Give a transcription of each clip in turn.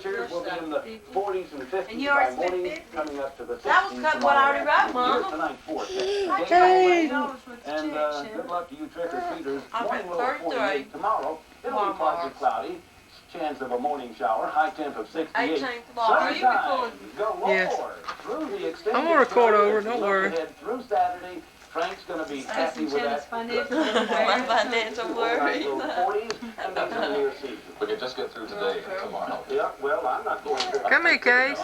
temperatures will be in the 40s and 50s And you by already morning, spent 50? coming up to the 60s. That was cut what I already wrote, Mama. Tonight, forecast. Hey. And good luck to you trick-or-treaters. I'm Morning at low of 48 tomorrow. It'll be partly cloudy. Chance of a morning shower. High temp of 68. 18th law. Are you recording? Galore. Yes. Through the extended I'm gonna record summer, over, as we don't look worry. ahead through Saturday. Frank's going to be happy with that. My financial worries. 40s and these are near season. We can just get through today and tomorrow. Yeah, well, I'm not going to. Come here, Case.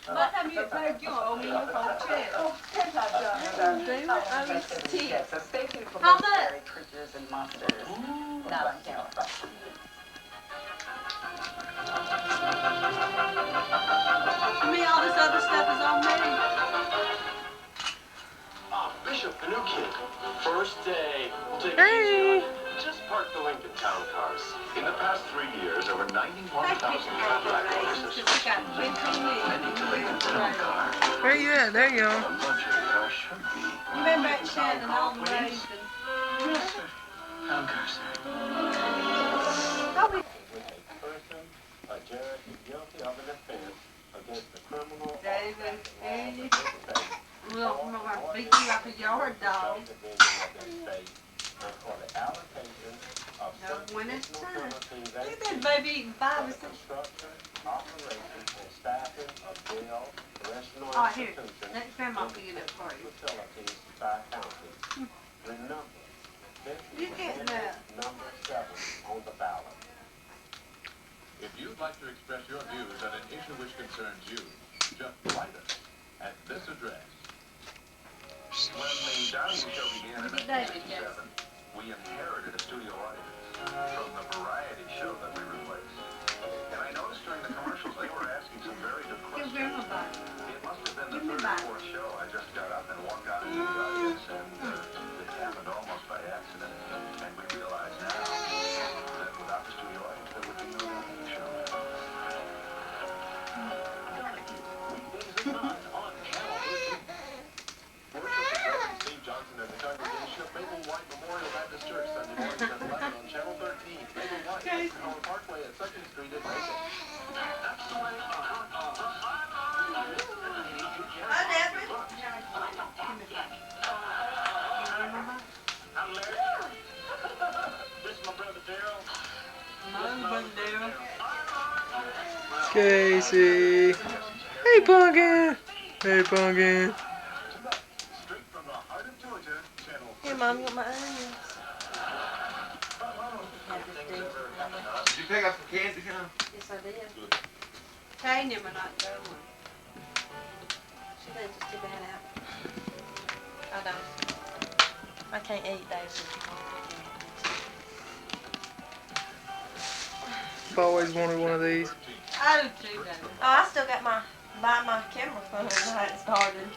Last time you played, you owe me your phone check. How much? Critters and monsters. Not on camera. To me, all this other stuff is on me. Bishop, the new kid. First day. We'll take it Hey. easy on you. Just park the Lincoln Town cars. In the past 3 years, over 91,000 Cadillac owners have switched from Lincoln to Lincoln Town Car. Where you at? There you A are. luxury car should be. Remember that Shannon on the raised Yes, sir. Town car, sir. A judge is guilty of an offense against the criminal. David, Eddie. Well, I'm gonna beat you like a yard dog. No, when it's time. Look at that baby eating 5 or 6. Oh, here. Let Grandma pick it up for you. You getting that? Number 7 on the ballot. If you'd like to express your views on an issue which concerns you, just write us at this address. When the Downing Show began in Look at David, 1967, we inherited a studio audience from the variety show that we replaced. And I noticed during the commercials they were asking some very good Give questions. Grandma back. It must have been Give me the third back. or fourth show. I just got up and walked out into the audience, and it happened almost by accident. And we realize now that without the studio audience, there would be no Downing Show. Weekdays at 9 on Channel 13. Worship of Reverend Steve Johnson and the congregation of Maple White Memorial Baptist Church, Sunday mornings at 11 on Channel 13. Maple White, Howard Parkway at 2nd Street in Macon. That's the way. Hi, Deborah. Give me back. I'm Larry. This is my brother Daryl. My brother Daryl. Casey. Hey, Pumpkin. Hey, Pumpkin. Straight from the heart of Georgia, Channel 13. Here, Mom, you want my onions? Did you pick up some candy, Sean? Yes, I did. Tanya, we're not going. She thinks it's too bad out. I don't. I can't eat those. I've always wanted one of these. I do too, David. Oh, I still got my camera phone. I hadn't started.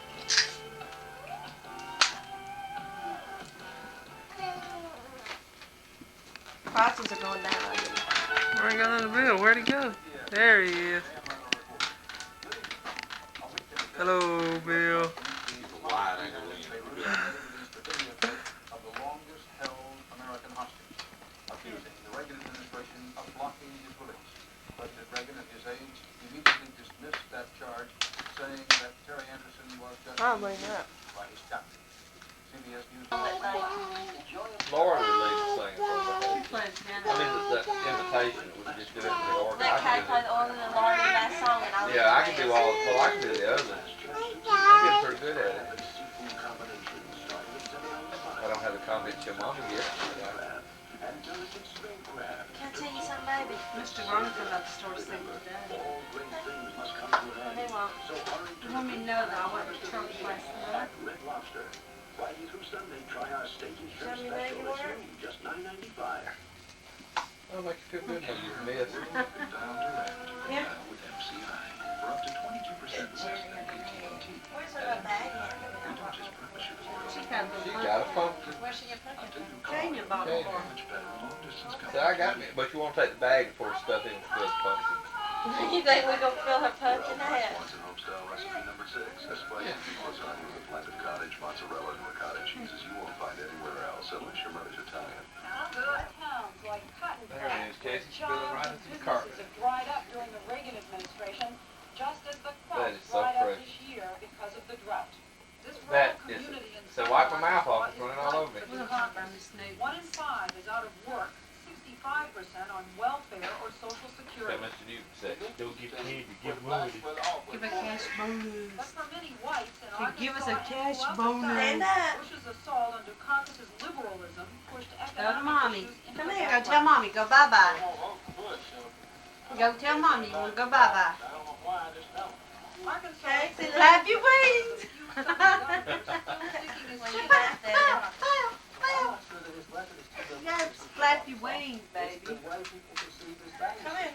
Prices are going down. I ain't got nothing to bill. Where'd he go? There he is. Hello, Bill. Wide angle lens. Of the longest held American hostage, accusing the Reagan administration of blocking his release. President Reagan, at his age, immediately dismissed that charge, saying that Terry Anderson was just Probably not. by his captain. CBS News. Laura would lead the thing for the whole. Plays I piano. mean, that invitation, we could just do it for the organ. Let Kay play the organ and Laura do that song and I'll do Yeah, I the can do rest. all, well, I can do the others. I'm getting pretty good at it. I don't have the comment to your mama yet. Can I tell you something, baby? Mr. Veronica left the store sleeping today. They won't. You want me to know that I went to church last night? Friday through Sunday, try our steak and shrimp Tell me where you special. It's were? new, just $9.95. That'll make you feel good when you miss. Yeah. With MCI, for up to 22% less than AT&T. Where's her bag at? We don't just promise you the world. She got a She little got a pumpkin. Where's she get pumpkin Until you from? call Tanya it, bought it Okay. for her. much better long-distance So coverage. I got me, but you won't take the bag before the stuff in with the pumpkin. You think we gonna fill her pumpkin hat? Swanson Homestyle recipe number 6. This spicy lasagna with a blend of cottage, mozzarella, and ricotta cheeses you won't find anywhere else, unless your mother's Italian. There it is, Casey spilling right into the carpet. Dried up during the Reagan 1 in 5 is out of work, 65% on welfare or social security. Don't give candy, give money. Give a cash bonus. But for many whites in Hey, give us a Arkansas and cash throughout the bonus. South, Stand up. Bush's assault under Congress's liberalism pushed Go to economic mommy. issues into Come the here. Go background. tell mommy. Go bye-bye. Go tell mommy you want to go bye-bye. Arkansas Okay, so clap your wings. You gotta flap your wings, baby. Come here.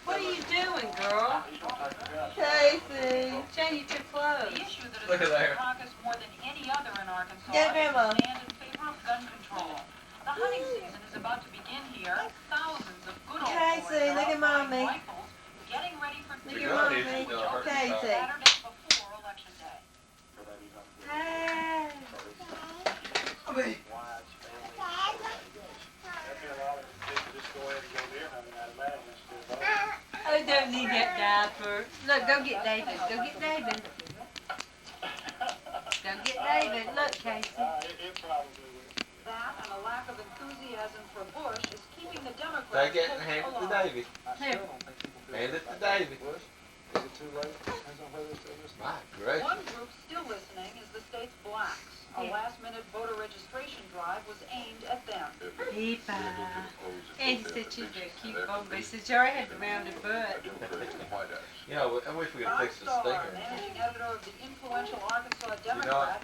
What are you doing, girl? Casey. Change your The clothes. issue that Look at has there. caucus more than any other in Arkansas Yeah, is Grandma. the stand in favor of gun control. The hunting season is about to begin here. Thousands of good old Casey, boys are look at out buying mommy. rifles, getting ready for Look deer at hunting, mommy. which opens Casey. Saturday before Election Day. Hey. I don't need that diaper. Look, go get David. Go get David. Go get David. Look, Casey. That and a lack of enthusiasm for Bush is keeping the They Democrats get pushed hand it to along. Davy. Here. Hand it to Davy. My gracious. One group still listening is the state's blacks. A last-minute voter registration drive was aimed at them. Peepa. Andy said she's a cute bumble. He said she already had the rounded butt. You know, I wish we could Bob fix the Starr, stinger. managing editor of the influential Arkansas Democrat,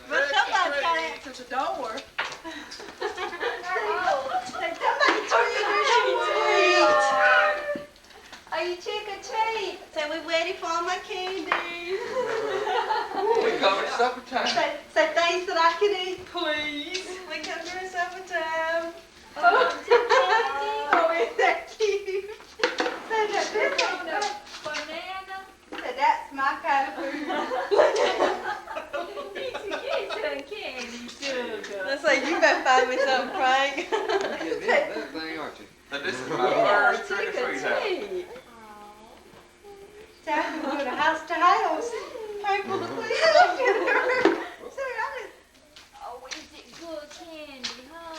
But somebody's got to answer the door. Somebody turn your treat. Are you trick or treat? Say we're ready for my candy. We coming supper time. Say things that I can eat, please. We come during supper time. Oh, isn't that cute? Say that. Banana. Say that's my kind of food. Let's say you better find me something, Frank. Now, this is my first trick or treat house. Time to go to house to house. People to please look at her. Sorry, I Oh, is it good candy, huh?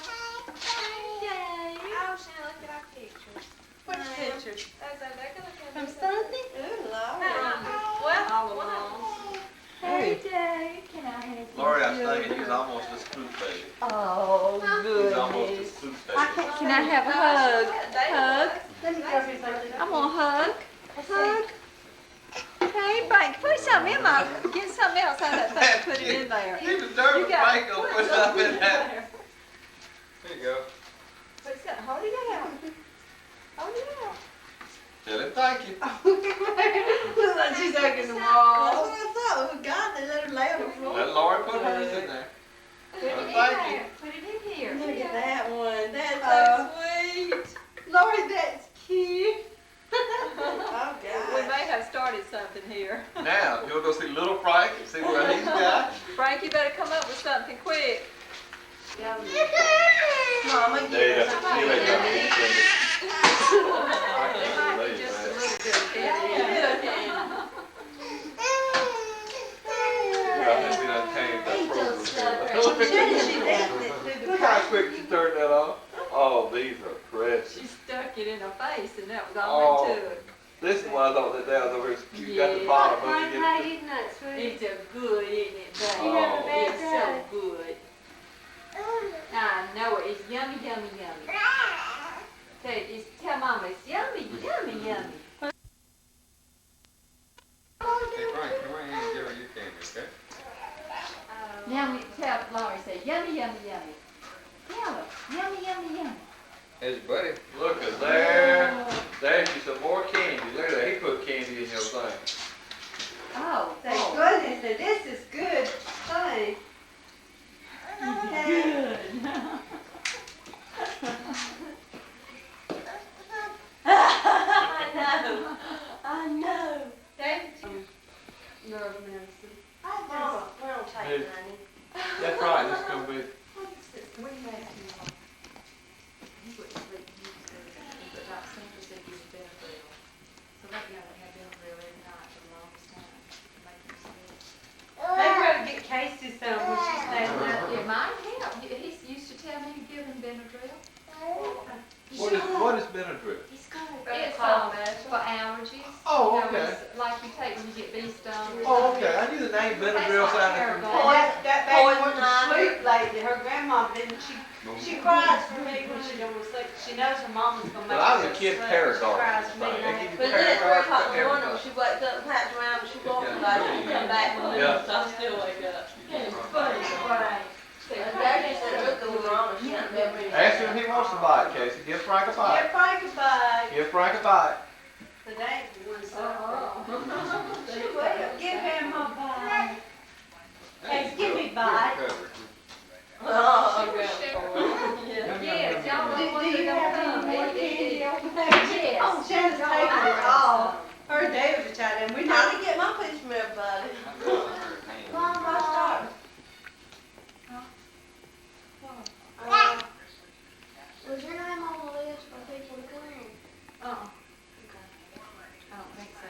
Yay. Oh, Shannon, look at our pictures. Which pictures? That's a regular From candy. Sunday? Ooh, Lord. Well, All along. Hey, Dave, can I have you? Lori, I was thinking he's almost a spook baby. Oh, He's almost a goodness. spook I baby. can't, Can I have a hug? Hug? let me go see something. I'm gonna hug. Hug. Hey, Frank, put something in my, get something else out of that thing, put it in there. He deserves You a got- Frank to put stuff in that. There you go. What's that? Hold it out. Hold it out. Tell him thank you. Looks like she's hugging the wall. That's what I thought. Oh, God, they let her lay on the floor. Let Lori put hers in there. Put it in Thank you. there. Put it in here. Look at that one. That's so sweet. Lori, that's cute. Oh, We God. may have started something here. Now, you'll go see little Frank and see what he's got. Frank, you better come up with something quick. Mama, There you give go. us See you later. There might be just a little bit of candy. I think we done changed that program. Look how quick she turned that off. Oh, these are precious. She stuck it in her face and that was all into it. This is why I thought that was over here. You got the bottom of it. isn't that sweet? It's a good, isn't it, babe? You have a bad It's so good. I know it. It's yummy, yummy, yummy. Say, just tell Mama it's yummy, yummy, yummy. Hey, Frank, come on here and give her your candy, okay? Yummy, tell Laurie, say yummy, yummy, yummy. Tell her, yummy, yummy, yummy. There's your buddy. Look at there. There's you some more candy. Look at that. He put candy in your thing. Oh, Thank goodness that this is good. Honey. good. I know. David, nerve medicine. Mama, we're on tape, honey. That's right. This is gonna be. We had he wouldn't sleep. He was but Dr. Sanders said he was Benadryl. So that young had Benadryl every night for the get beast on. Oh, okay, I knew the name Benadryl sounded familiar. That baby went to sleep lately. Her grandma didn't. She cries for me when she don't sleep. She knows her mama's gonna make But I was her a kid sleep. Paradol. She cries for me. They and I- give you But then at 3 Paradol o'clock for in the morning, everybody. when she wakes up and pats around, and she walks by, she come back in the middle, so I still wake up. Right. And Daddy said, look, going wrong, she hadn't been ready. Ask him if he wants to buy it, Casey. Give Frank a Give bite. Frank a bite. Give Frank a bite. But that ain't one Uh-huh. so. Give him a bite. Hey, give me a bite. Oh, okay. Yes, y'all know what Do they're you have gonna any come. more It- candy it- over there? Yes. Oh, Shannon's taking it all. Her and David are tied in. We How know. to get my piece from everybody? Mama. Was your name on the list for people to come in? Uh-uh. I don't think so.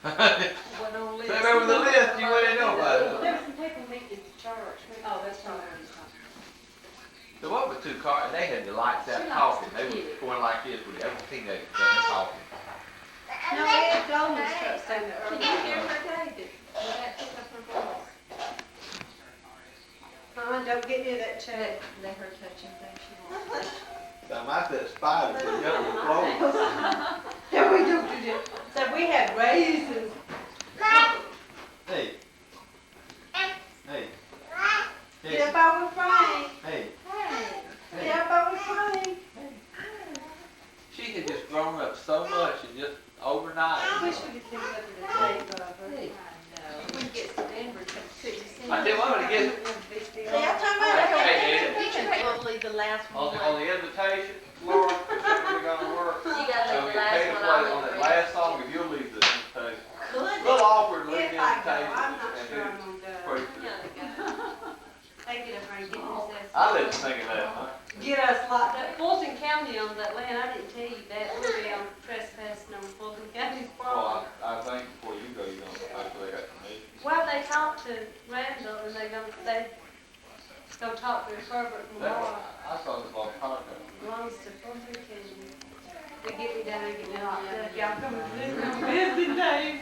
What on the list? Send over the list, you wouldn't know about it. There were some people meeting at the church. Oh, that's right. There was two cars, they had the lights out talking. They were going like this with every teenager, they talking. No, Ed Goldman started saying that Can earlier. you hear her, David? Will that pick up her voice? Don't get near that chair. Let her touch anything she wants. So I said spider, but the other was closed. Yeah, we do. So we had raisins. Hey. Hey. Get up over Frank. Hey. Get up over Frank. She had just grown up so much and just overnight. I wish we could think of the tape of her. I know. We get some Denver, could you send I tell you what, when it gets See, I told my Hey, We'll leave the last one. on the invitation, Laura, we're gonna work. You gotta So leave we the last pay to one, play I'll on leave that the last song, if you'll leave the invitation. A Good. little awkward leaving If I go, invitation. I'm not and sure then I'm gonna go. pray for Yeah, it. they go. Take it up and get this. I let you think of that, huh? Get us locked up. Fulton County owns that land. I didn't tell you that. We'll be on trespassing on Fulton County's property. Well, I think before you go, you're gonna, actually got permission. Well, they talked to Randall and they go talk to Herbert Lamar. I saw this long time ago. Belongs to Fulton County. They get me down there, get me locked up. Y'all come and visit on visiting days.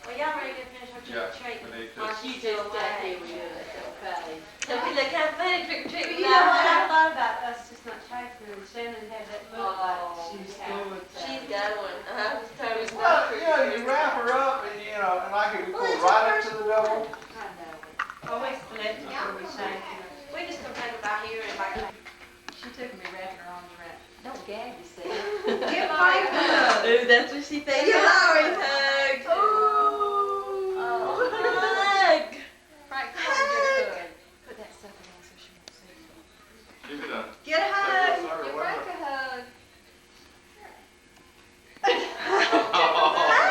Well, y'all ready to finish what you're Yeah, treating? we need to. Or You she's still just got here, alive? we do it, okay. So we look kind of funny, trick or treat. But you know what I thought about us just not taking her, and Shannon had that look like Oh, she was yeah. going. She's got one. I was totally Well, you know, you wrap her up and, you know, and like it, we pull right up to the door. I know it. Always collecting when we shake her. We just gonna take her by here and like. She took me wrapping her arms around. Don't gag yourself. Get Frank a hug. Ooh, that's what she thinks. You always hug. Hug. Frank, come on, get a hug. Put that stuff around so she won't see it. She's done. Get a hug. Give Frank a hug.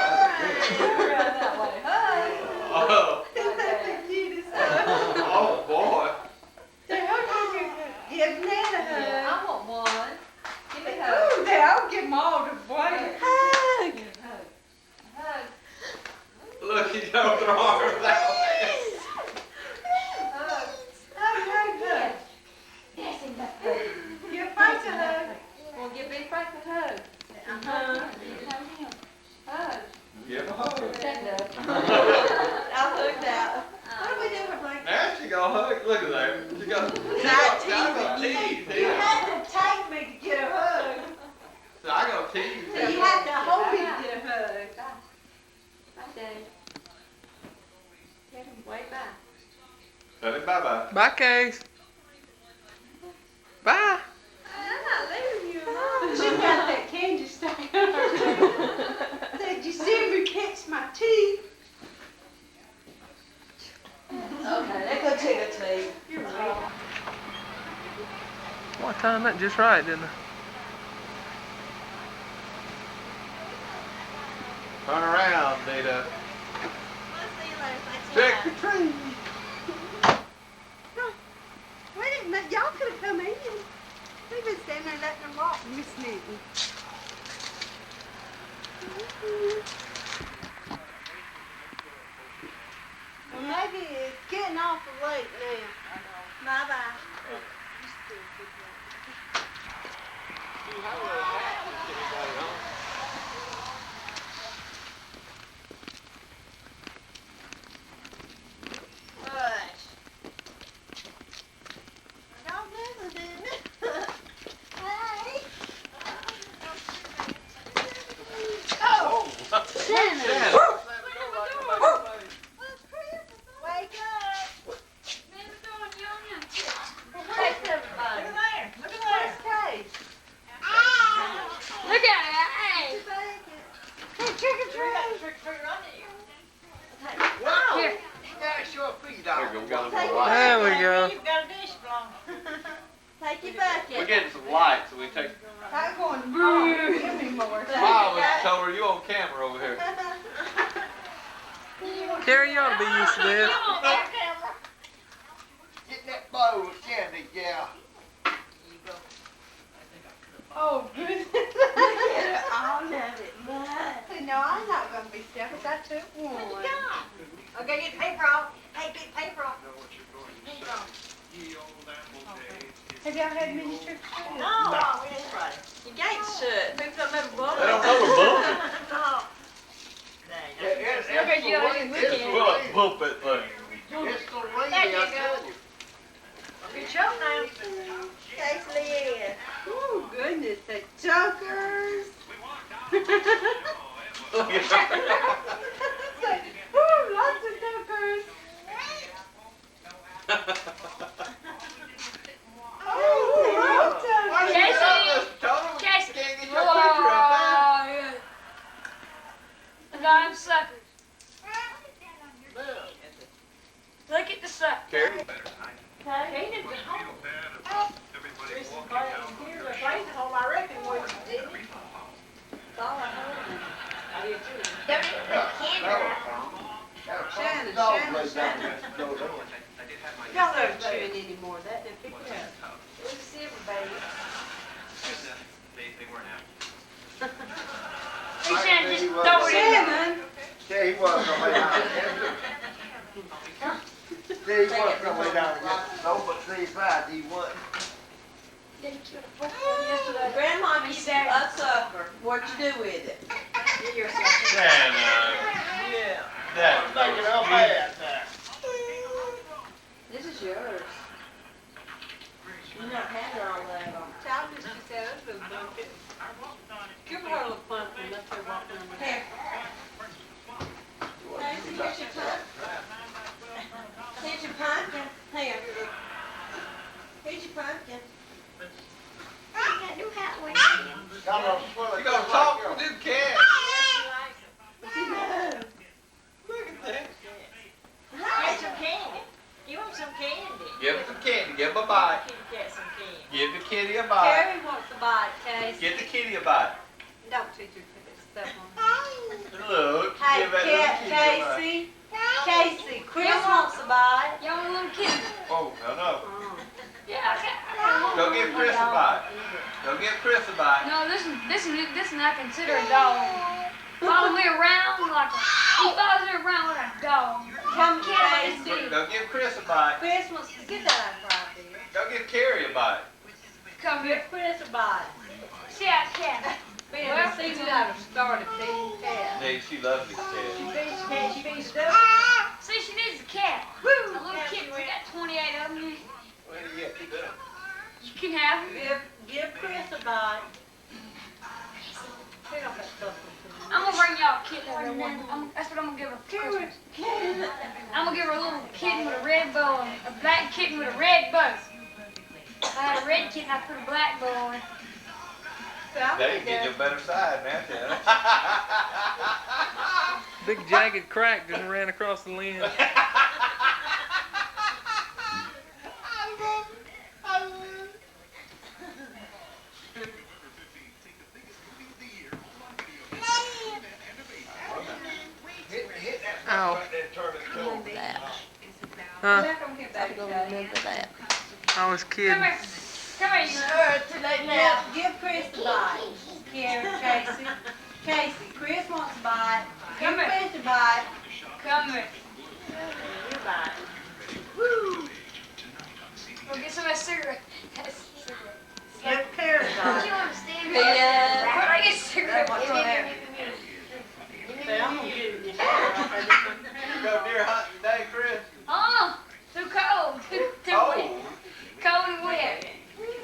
Around that way. Hug. Oh, Isn't that the cutest hug? oh, boy. Say, hug. Give Ned a hug. I want one. Give me a hug. Ooh, there, I'll give them all to Blaine. Hug. Hug. Hug. Look, you don't throw her that way. Hug. Hug. Yes, in that hug. Give Frank a hug. Well, give Big Frank a hug. Uh-huh. Hug. Give a hug. Stand up. I'll hug that. What do we do with Blake? Now she gonna hug. Look at that. She got. Not I gonna tease You him. had to take me to get a hug. So I gonna tease So him. you had to hold me to get a hug. Bye, Dave. Get him way back. Tell him bye-bye. Bye, Case. Bye. I'm not leaving you alone. She got that candy stuck in her teeth. Said, you see me catch my teeth? Okay, let's go trick or treat. You're right. Well, I timed that just right, didn't I? Turn around, Nita. We'll see you later. Thanks a Trick lot. or treat. Wait a minute, y'all could have come in. We've been standing there letting them walk, Miss Newton. Well, maybe it's getting awful late now. Bye-bye. trick or treat on you. Wow! Here. That's your feet There out. you go. Take We're your There we bucket. go. You've got a dish blown. Take your bucket. getting some light, so we take. I'm going, oh, give me more. Mom was told her you on camera over here. Carrie, you ought to be used to this. Get that bowl of candy, yeah. Oh, goodness. All of it, but. No, I'm not going to be selfish. I took one. Okay, get paper off. Hey, get paper off. Paper off. Have y'all had many trips? No, we didn't try it. Your gate's shut. People don't have a bubble. They don't know we're bumping. No. It's Look at you on your weekend. What? Bump it thing. It's the rain, There you I tell go. you. Good job now. Thanks, Leanne. Oh, goodness, the jokers. Look at Ooh, lots of jokers. Oh, lots of Why you jokers. got this, Tony? We Casey. can't get your picture up No, I'm suckers. there. Look at the sucker. Carrie? Ain't it the home? There's some place here, the place at home, I reckon, where you did it. That's all I heard. I did too. Shannon, Shannon. Y'all don't chewing anymore, that, they pick it up. It was a silver baby. Hey, Shannon, just throw it in. Shannon. Yeah, he was gonna lay down against it. Yeah, he was gonna lay down against it. No, but see, if I, he wasn't. Grandma used to a sucker. What'd you do with it? You're a sucker. Yeah. That. I'm thinking how bad now. This is yours. You not had her all that on. Child, she said, that's a bucket. Give her a little pumpkin, let her walk in the Here. Casey, here's your pumpkin. Here's your pumpkin. Here. Here's your pumpkin. Got a swell. You gonna talk with them cats? Look at that. Get some candy. Give him some candy. Give him some candy. Give him a bite. Get some candy. Give the kitty a bite. Carrie wants to bite, Casey. Get the kitty a bite. Don't teach her to put this stuff on. Look. Hey, give that little kitty a bite. Casey, Chris wants to bite. Y'all want a little kid? Oh, no. Yeah, okay. Go give Chris a bite. Go give Chris a bite. No, this is not considered a dog. Follow me around like he follows me around like a dog. Come, Can't Casey. Go give Chris a bite. Chris wants to get that right there. Go give Carrie a bite. Come here. Give Chris a bite. See that cat. Well, see you got to start feeding cats. Hey, she loves this cat. She feeds stuff. See, she needs a cat. A little kitten. We got 28 of them. Where do you get that? You can have them. Give Chris a bite. Pick up that stuff. I'm gonna bring y'all a kitten every one. That's what I'm gonna give her for Christmas. I'm gonna give her a little kitten with a red bow, and a black kitten with a red bow. If I had a red kitten, I'd put a black bow on it. They get your better side, man. Big jagged crack just ran across the lens. Hit that Ow. right there, turn it to him. Huh? Not gonna get back to that. I was kidding. Come here. Come here, you. Too late now. Give Chris a bite. Casey. Casey, Chris wants a bite. Give Come here. Chris a bite. Come here. You bite. Go get some of that cigarette. Give Carrie a bite. You understand? Yeah. Where'd I get a cigarette? What's on there? I'm gonna give you this. You go deer hunting today, Chris? Oh, too cold. Too wet. Oh. Cold and wet. Put your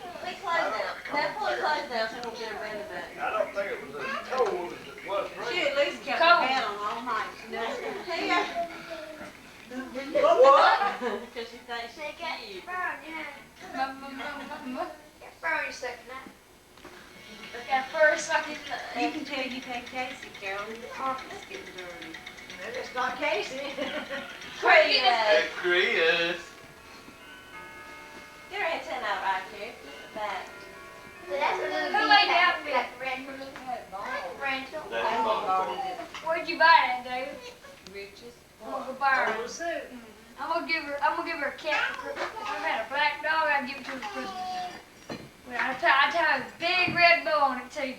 clothes down. Now pull your clothes down so you don't get a belly button. I don't think it was as cold as it was She raining. at least kept Cold. her hat on all night. Here. What? Because she thinks she's cute. Borrow your second night. Got first, second, You can tell you take Casey, Carol, in the office getting dirty. It's not Casey. Prius. Hey, Prius. Get her antenna out right here. Back. Who made the outfit? That's Where'd you buy that, David? Riches. I'm gonna go buy her. Little suit. I'm gonna give her a cat for Christmas. If I had a black dog, I'd give it to her for Christmas. Well, I tie a big red bow on it too.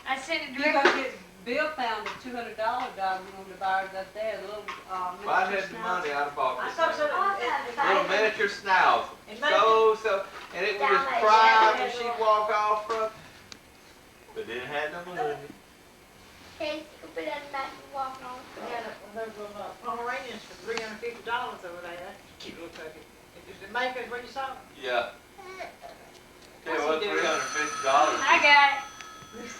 I sent it You directly. go get, Bill found a $200 dog on the bars up there, the little, If I had the money, I'd have bought I this thought thing. so. Little miniature schnauzer. It might And it would just cry when she'd walk off from. But didn't have no money. Hey, put that back and walk on. We got those little Pomeranians for $350 over there. Cute little puppy. Is it Macon where you saw it? Yeah. Tell you what, What's he doing? $350. I got it.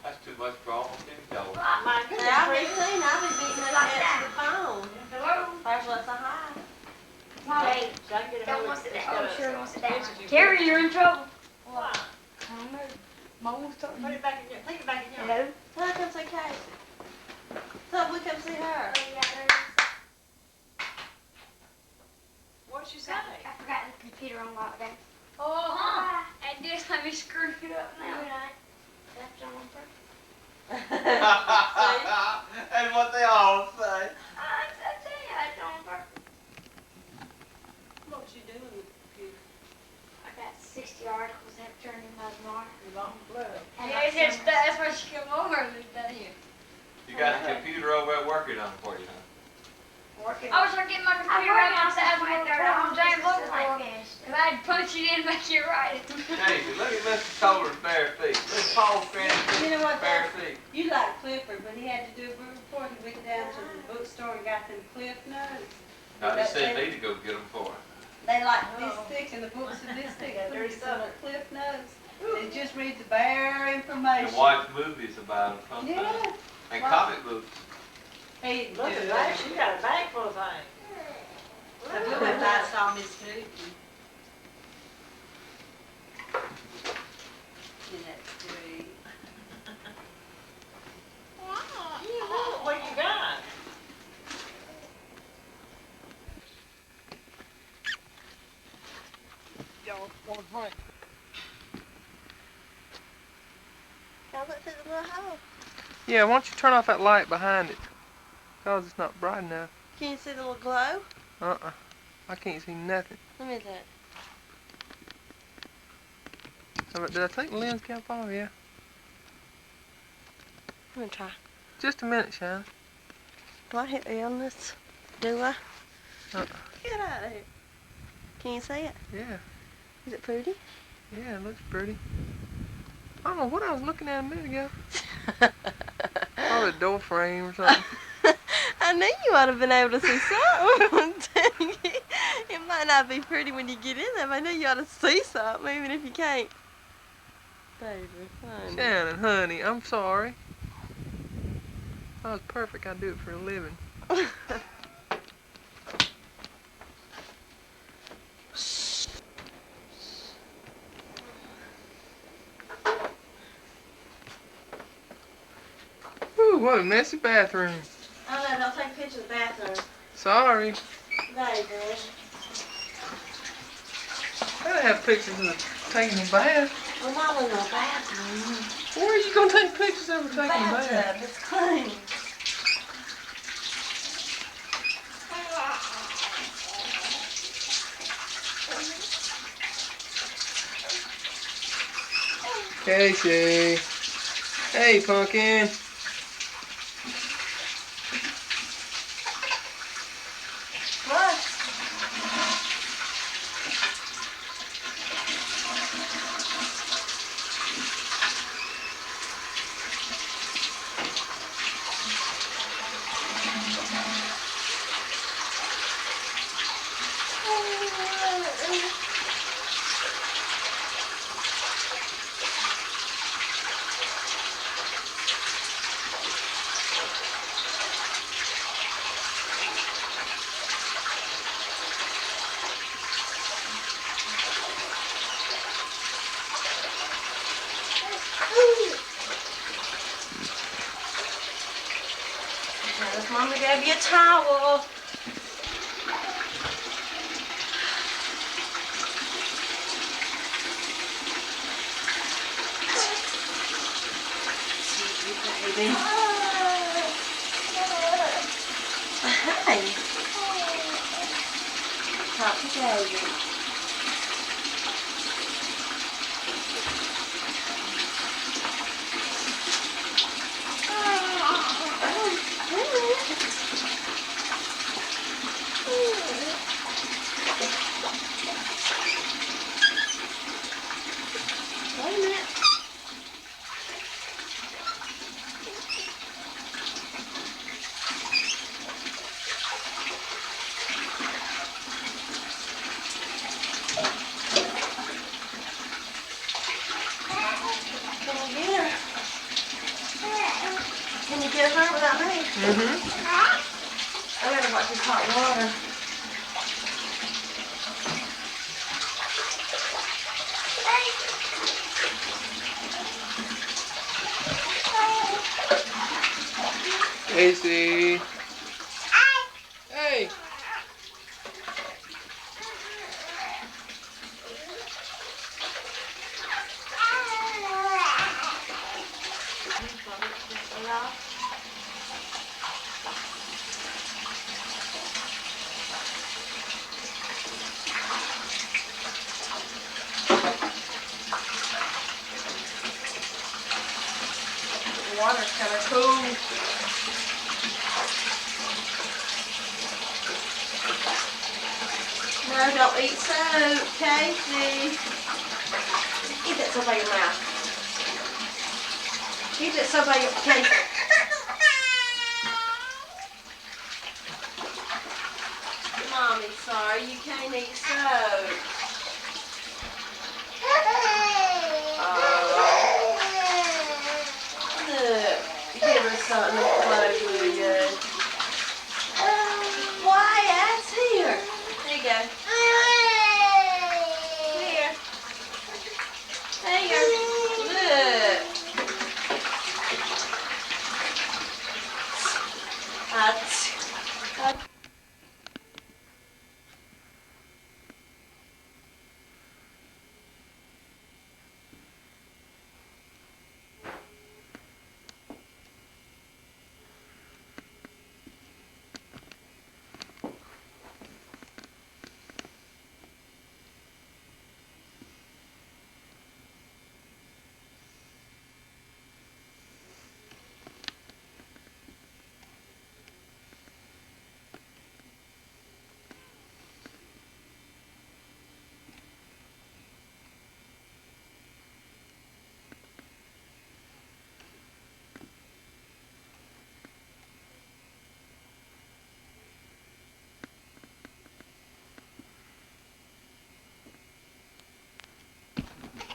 That's too much for almost any dog. My Now, goodness, I'll be Rick. seen. I'll be beating her to answer the phone. Hello? First, let's say hi. Hey, So I can get a don't hold want of to sit this down. Oh, stuff. sure, want to sit down. Pictures you Carrie, put- you're in trouble. Why? I don't know. Mama's talking Put to it back in your, put it back in your. Hello? Tell her to come see Casey. Tell her we come see her. What'd she say? I forgot the computer on lockdown. Oh, And this let me screw it up now. Left on purpose. And what they all say. I tell you, I did on purpose. What you doing with the computer? I got 60 articles I have turned in by tomorrow. You long blood. And that's why she came over this day. You got the computer over at working on for you, huh? Working. I was trying to get my computer right outside when I on James Logan for because I had to punch it in and make it right. Casey, look at Mr. Toler's bare feet. Look at Paul Cran's You know what, bare though? feet. You like Clifford, but he had to do a book report. He went down to the bookstore and got them Cliff Notes. I just said me to go get them for him. They like this thick and the books are this thick. There's some Cliff Notes. It just reads the bare information. And watch movies about them sometimes. Yeah. And comic books. Hey, look at that. She got a bag full of things. I feel like I saw Miss Food. In that street. What you got? Y'all want to drink? Now look through the little hole. Yeah, why don't you turn off that light behind it? Because it's not bright enough. Can you see the little glow? Uh-uh. I can't see nothing. Let me look. Did I take the lens cap off? Yeah. Let me try. Just a minute, Shine. Do I hit illness? Do I? Uh-uh. Get out of here. Can you see it? Yeah. Is it pretty? Yeah, it looks pretty. I don't know what I was looking at a minute ago. Probably a door frame or something. I knew you ought to have been able to see something. It might not be pretty when you get in there, but I knew you ought to see something, even if you can't. Baby, honey. Shannon, honey, I'm sorry. If I was perfect, I'd do it for a living. Ooh, what a messy bathroom. Oh no, don't take a picture of the bathroom. Sorry. Baby. I have pictures of taking a bath. Well, not in the bathroom. Where are you going to take pictures of her taking a bath? Bathtub, it's clean. Casey. Hey, pumpkin. What? Alice, Mama gave you a towel. Baby. Hi. Talk to David. Wait a minute. Can you get her without me? I gotta watch this hot water. Casey. Hey. The water's kind of cool. No, don't eat soap, Casey. Eat that soap out of your mouth. Eat that soap out of your Casey. Mommy's sorry, you can't eat soap. Look, give her something to play with. Wyatt's here. There you go. Here. There. Look.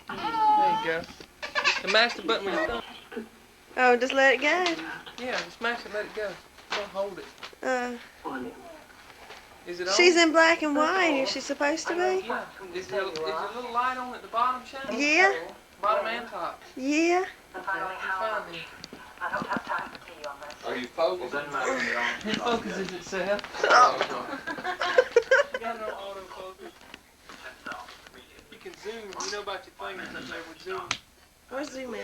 There you go. And mash the button with your thumb. Oh, just let it go. Yeah, just mash it, let it go. Don't hold it. Is it on? She's in black and white. Is she supposed to be? Yeah. Is there a little light on at the bottom, Shane? Yeah. Bottom and top. Yeah. Okay, fine then. Are you focused? It focuses itself. Oh. You got no autofocus. You can zoom. You know about your fingers up there with zoom. Where's Zoom in?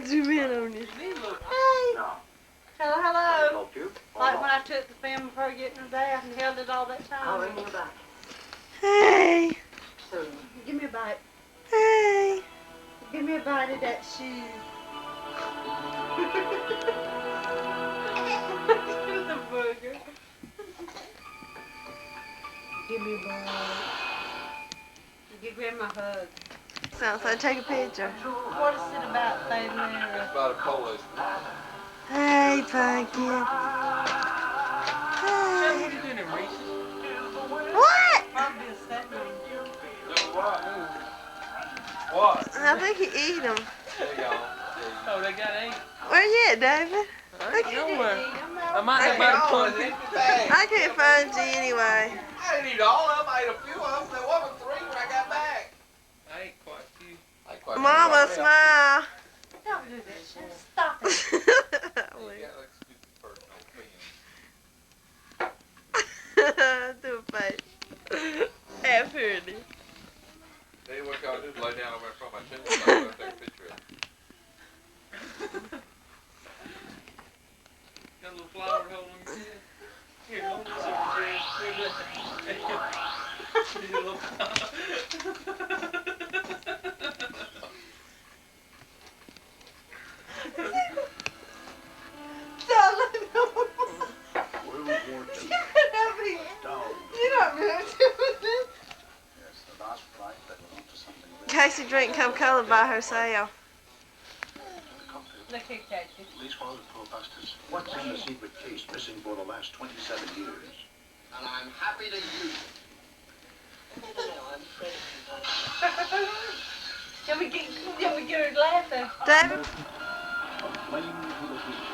Zoom in on you. Hey. Hello, hello. Like when I took the film of her getting her bath and held it all that time. Hey. Give me a bite. Hey. Give me a bite of that shoe. The burger. Give me a bite. Give Grandma a hug. So take a picture. What is it about, baby? It's about a polo. Hey, Pumpkin. Shane, Hey. what are you doing in Reese's? What? Probably a second. What? I think you eat them. There you go. Oh, they got 8. Where you at, David? I ain't nowhere. I might have about a pumpkin. I can't find you anyway. I didn't eat all of them. I ate a few of them. There wasn't 3 when I got back. I ate quite a few. I ate quite a few Mama, myself. smile. Don't do that shit. Stop it. with. got like stupid person on film. Do a face. Half pretty. Tell you what y'all do is lay down over in front of my chimney so I can take a picture of it. Got a little flower hole on your head. Here, hold this over your chest. Here's a little flower. World War II. You don't really do this. Yes, the last flight that went on to something very Casey drink Coca-Cola by herself. Look here, Casey. Police wanted to busters. What's in the secret case missing for the last 27 years? And I'm happy to use it. Can we get her laughing? David? Flame to the beach.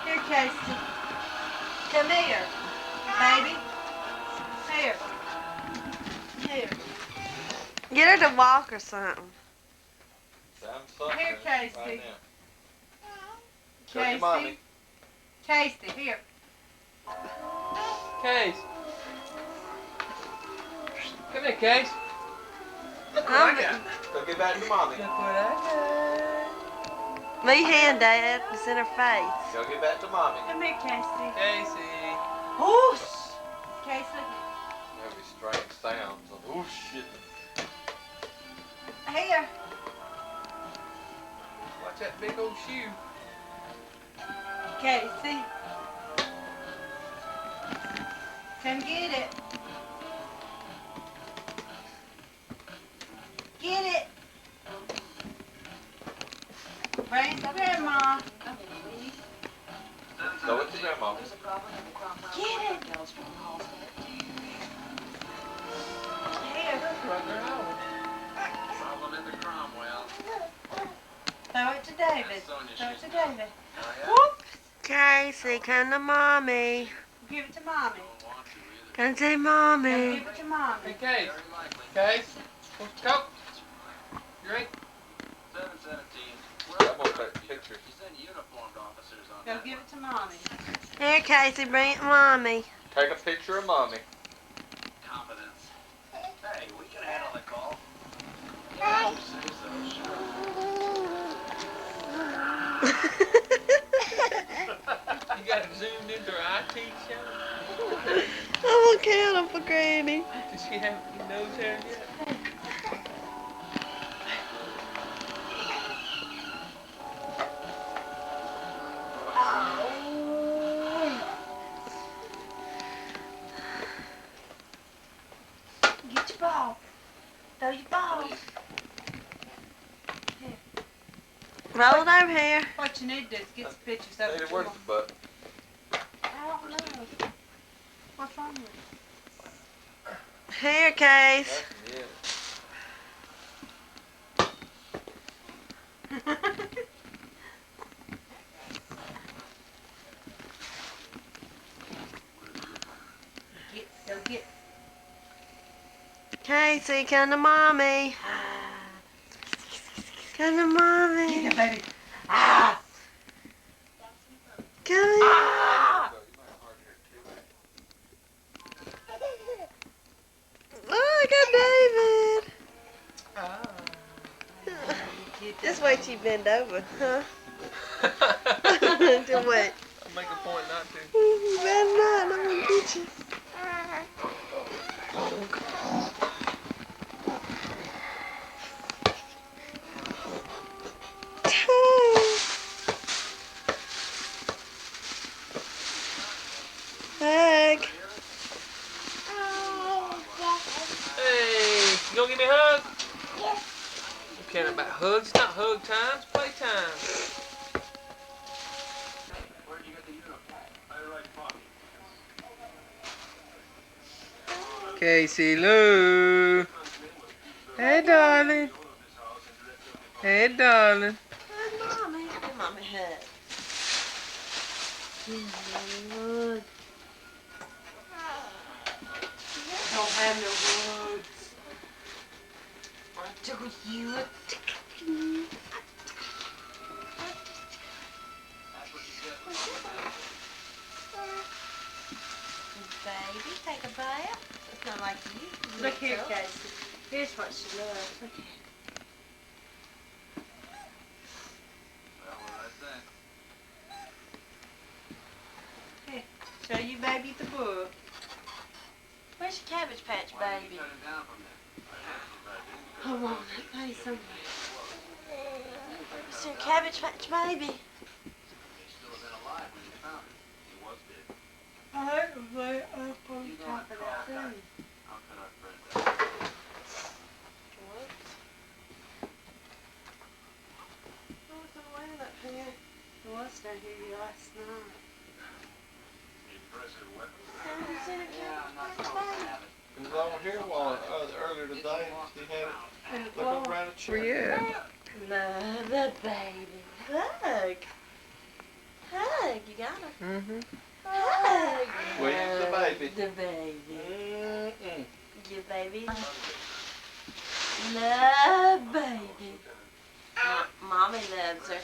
Here, Casey. Come here, baby. Here. Here. Get her to walk or something. Sounds something. Here, Casey. Right now. Show your mommy. Casey. Casey, here. Case. Come here, Case. Look what I got. Go get back to mommy. Look what I Me hand, Dad. It's in her face. Go get back to mommy. Come here, Casey. got. Casey. Whoosh. Casey. Every strange sounds of oh shit. Here. Watch that big old shoe. Casey. Come get it. Get it. Bring it to Grandma. Go with your grandma. Get it. Here. Problem in the Cromwell. Throw it to David. Sonia Throw it should- to David. Oh, yeah? Whoop. Casey, come to mommy. Give it to Mommy. Don't want to either. Come to Now mommy. give it to Mommy. Hey, Case. Very likely. Case. What's the coat? Drink. 717. I'm gonna take pictures. You send uniformed officers on Go that give one. it to Mommy. Here, Casey, bring it to mommy. Take a picture of mommy. Confidence. Hey, we can handle the call. Yeah, you say so, sure. You got it zoomed into her IT show? I'm gonna count them for Granny. Does she have any nose hair yet? Get your ball. Throw your ball. Roll it over here. What you need to do is get some pictures of Lady, it. where's the butt? I don't know. What's wrong with it? Here, Case. That's it. Go get. Casey, come to mommy. Come to mommy. Get it, baby. Ah! Come here. Ah! Oh, I got David. Just wait till you bend over, huh? Just wait. I'll make a point not to. You better not. I'm gonna get you. Hug. Hey, you gonna give me a hug? You caring about hugs? It's not hug time, it's play time. Where'd you get the uniform? I write Bobby. Casey Lou. Hey, darling. Hey, darling. Hug mommy. Give mommy a hug. Good. Don't have no words. I tickle you. That's what you baby. Take a bath. It's not like you. Look here, Casey. Here's what she loves. Look here. Here, show you baby the book. Where's your Cabbage Patch baby? I want that baby somewhere. Where's your Cabbage Patch baby? I heard it way up on top of that thing. What? Oh, it's all laying up here. It was down here last night. Haven't you seen a Cabbage Patch baby? It was over here a while earlier today. He had it looking around a chair. Yeah. Love the baby. Hug. Hug. You got her. Mm-hmm. Hug. Where's the baby? The baby. Mm-mm. Your baby. Love baby. Mommy loves her.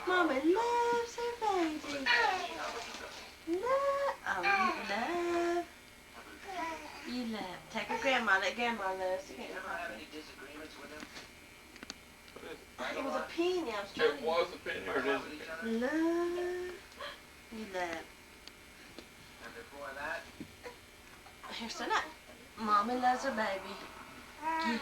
Mommy loves her baby. Love. Oh, you love. You love. Take her grandma. Let grandma love. So you can't have it. It was a penny. I was trying It was a penny or it is a penny? to love. You love. Here's the nut. Mommy loves her baby. Yeah.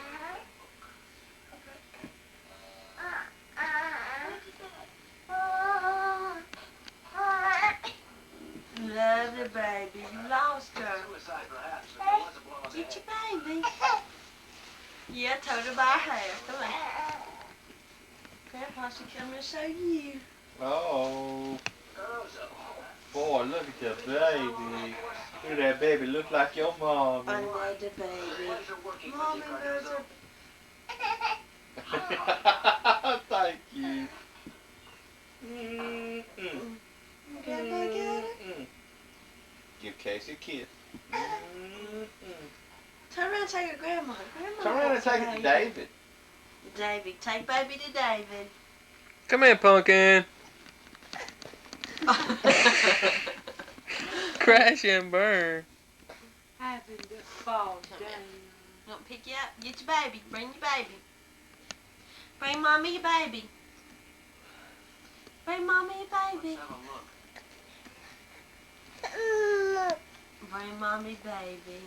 Love the baby. You lost her. Get your baby. Yeah, I told her by her hair. Come on. Grandpa should come and show you. Oh. Boy, look at your baby. Look at that baby. Look like your mommy. I love the baby. Mommy loves her. Thank you. Mm-mm. Grandpa got her? Mm-mm. Give Casey a kiss. Mm-mm. Turn around and take her grandma. Grandma Turn around and take it to David. David, take baby to David. Come here, pumpkin. Crash and burn. Happened to fall Come down. Don't pick you up. Get your baby. Bring your baby. Bring mommy your baby. Bring mommy your baby. Bring mommy baby.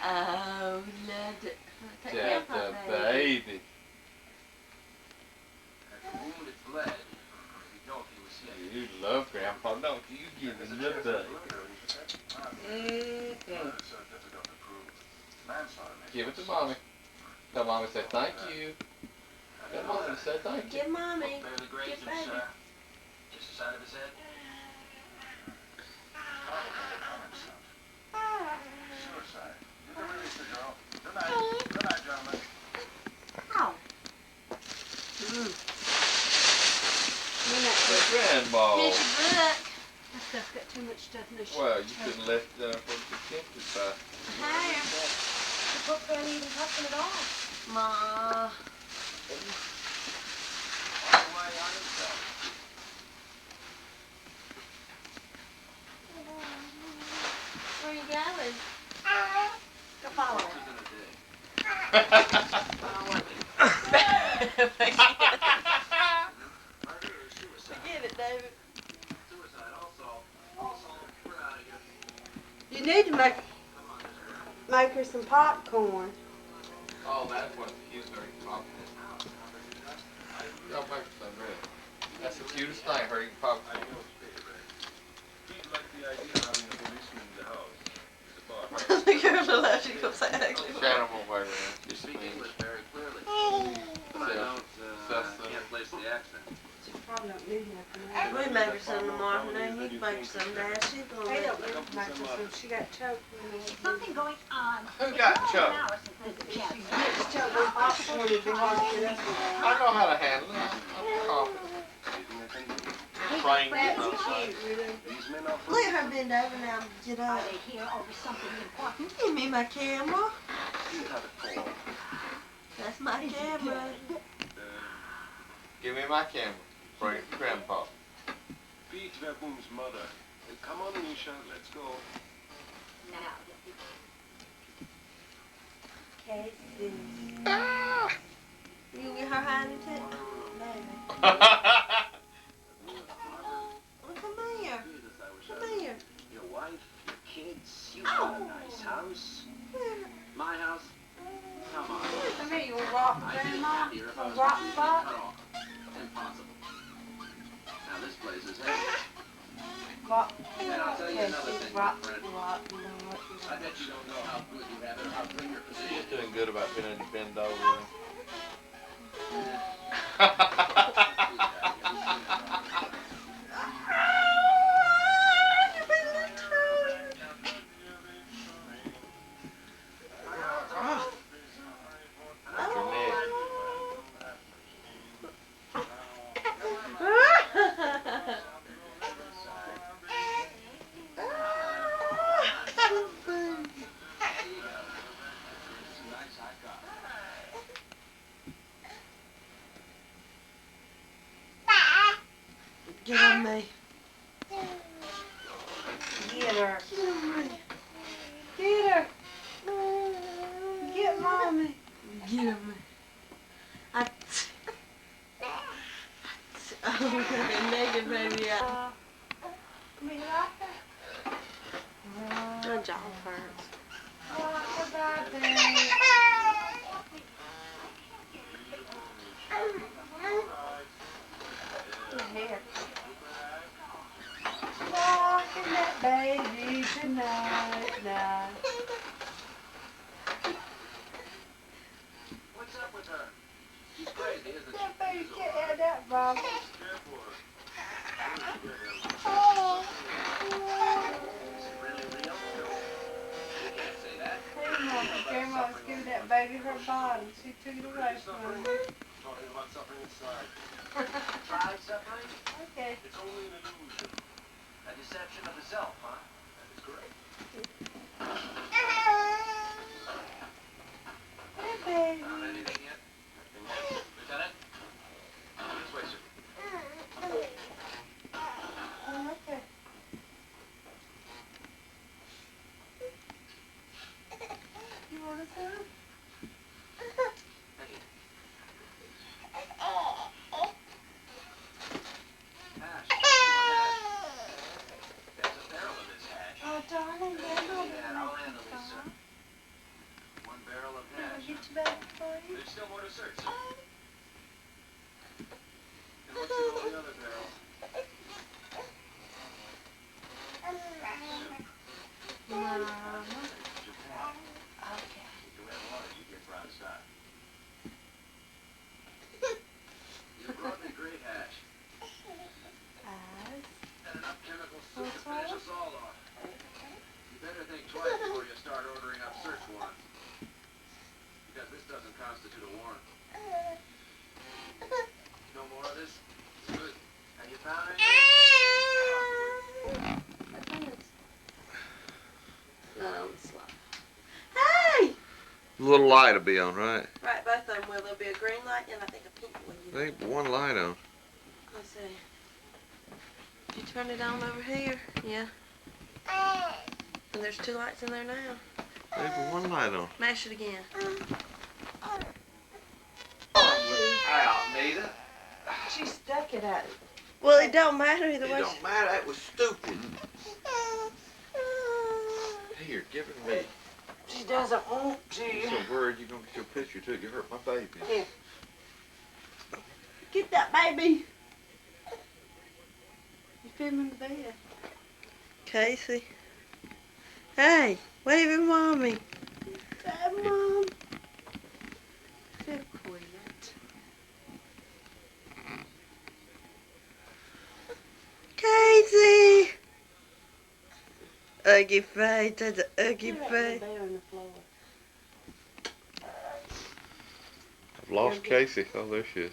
Oh, loved it. Take That's grandpa the baby. baby. You love Grandpa, don't you? You give him the baby. Mm-mm. Give it to Mommy. Tell Mommy say thank you. Tell Mommy to say thank you. Give mommy. Give baby. Just the side of his head. Suicide. You can release the girl. Good night. Good night, gentlemen. Oh. Grandma. Here's your book. That stuff got too much stuff in the Well, you couldn't let her be tempted by. Hair. The book ain't even touching at all. Ma. Where you going? Go follow her. Forget it, David. You need to make her some popcorn. Oh, that's what he was very confident. Y'all make some really. That's the cutest thing, her eating popcorn. He'd like the idea of having a policeman in the house. The girl left, she comes out ugly. Shannon won't wait around. You speak English very clearly. But I can't place the accent. She probably don't need nothing. We make her some tomorrow, and then he make some Dad. She's gonna They make don't need to make her some. She got choked. Something going on. Who got choked? It's choked with popcorn. It'd be hard to get up with I that. know how to handle it. I'm confident. Trained outside. These men are Let her bend over now and get Are up. they here over something important? Give me my camera. you have it full. That's my camera. Give me my camera. Bring it to Grandpa. Beach Verboom's mother Come on, Anisha, let's go. Now. Casey. You get her hand into it? Baby. Oh, come here. Come here. Your wife, your kids, you've got a nice house. My house? Come on. Come here, you want to rock, I'd be Grandma? happier if I was Rock completely spot? cut off. Impossible. Now this place is heavy. Rock. And I'll tell you another thing, my Rock, friend. rock, I bet you don't know how good you have it or how good your position She's is. doing good about being able to bend over. Get on me. Get her. Get on me. Get her. Get Mommy. Get on me. Naked baby out. Me like her. My jaw hurts. Rock about that. Here. Rockin' that baby tonight, night. What's up with her? She's crazy, isn't she? That baby can't have that, Bob. Oh. Is it really real? You can't say that. Grandma's giving that baby her body. She took it away from her. Talking about suffering inside. Tried suffering? Okay. It's only an illusion. A deception of the self, huh? That is correct. Hey, baby. Found anything yet? Lieutenant? This way, sir. Okay. You want to some? Thank you. Hash. There's a barrel of this hash. Oh, darling, Yeah, I'll handle this, sir. One barrel of Can I hash. get you back for you? There's still more to search, sir. And what's in all the other barrels? Mama. Japan. Okay. You have water, you get brown stock. You brought me great hash. Eyes. And enough chemical soup to finish us all off. You better think twice before you start ordering up search warrants. Because this doesn't constitute a warrant. No more of this? Good. Have you found anything? Not on the slide. Hey! A little light will be on, right? Right, both of them will. There'll be a green light and I think a pink one. I think one light on. Let's see. Did you turn it on over here? Yeah. And there's two lights in there now. Maybe one light on. Mash it again. Out, Nita. She stuck it at it. Well, it don't matter either It way. don't matter. That was stupid. Here, give it to me. She doesn't want to. You so worried you're gonna get your picture too. You hurt my baby. Here. Get that baby. You fit him in the bed. Casey. Hey, wave at Mommy. Hey, Mom. Feel quiet. Casey. Ugly face. That's an ugly face. I've lost Casey. Oh, there she is.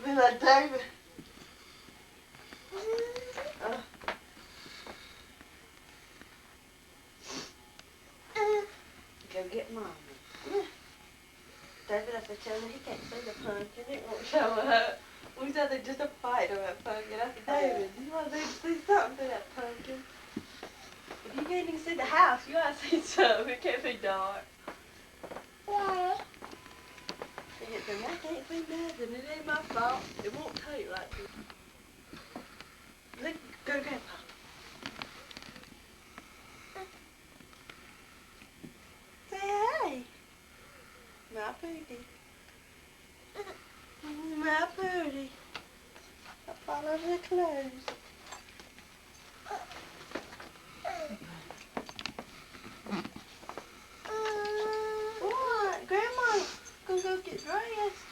Be like David. Go get Mommy. David, I said, tell him he can't see the pumpkin. It won't show up. We He's out there just a fight over that pumpkin. I said, David, you want to see something to that pumpkin? If you can't even see the house, you gotta see something. It can't be dark. I can't see nothing. It ain't my fault. It won't tell you like this. Look, go to Grandpa. Say hey. My pretty. My pretty. I follow the clothes. What? Grandma's gonna go get dressed.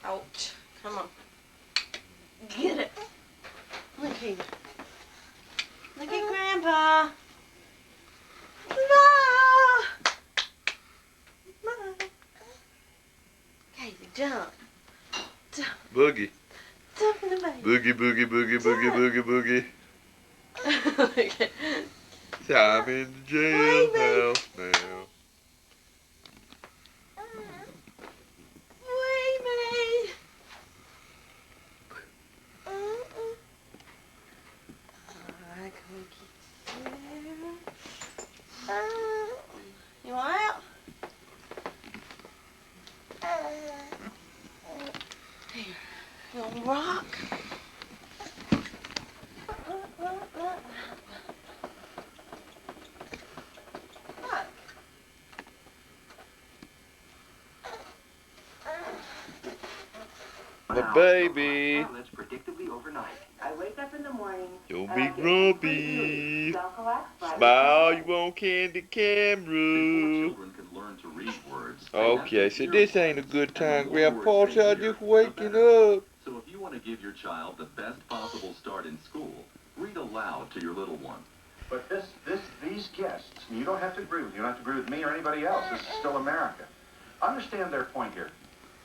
Ouch. Come on. Get it. Look here. Look at Grandpa. No. No. Casey, jump. Jump. Boogie. Jump in the baby. Boogie, boogie, boogie, boogie, boogie, boogie. I'm in the jailhouse now. Wait me. Alright, come get you. You want out? Here. You want to rock? My baby. Tablets predictably overnight. I wake up in the morning. Don't and be I get grumpy. Zocalax, Smile, you want candy Before camera. children can learn to read words, Okay, so this ain't a good time, And the more Grandpa. words they Child hear, just the waking better. up. So if you want to give your child the best possible start in school, read aloud to your little one. But these guests, you don't have to agree with me. You don't have to agree with me or anybody else. This is still America. Understand their point here.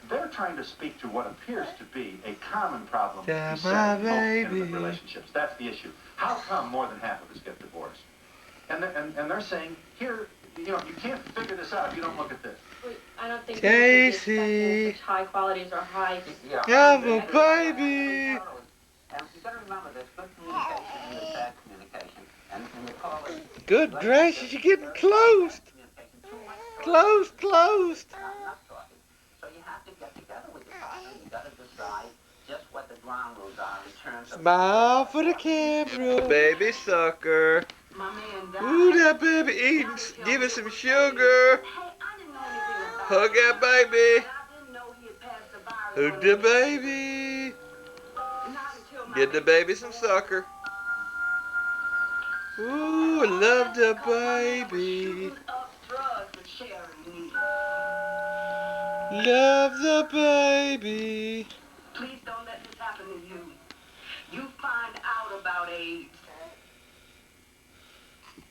They're trying to speak to what appears to be a common problem Yeah, besetting my most intimate baby. relationships. That's the issue. How come more than half of us get divorced? And they're saying, here, you can't figure this out if you don't look at this. I don't think Casey. such high qualities or high. Have a baby. And you gotta remember there's good communication and bad communication. And you call it Good gracious, you're getting closed. Closed. not talking. So you have to get together with your partner. You gotta decide just what the ground rules are in terms of Smile for the camera. Baby sucker. my man died. Ooh, that baby eating. Give it some sugar. Hey, I didn't know anything about Hug it. that baby. But I didn't know he had passed the virus. Hug the baby. Not until my Give the baby some sucker. Ooh, I love the baby. shooting up drugs that Sharon needed. Love the baby. Please don't let this happen to you. You find out about AIDS.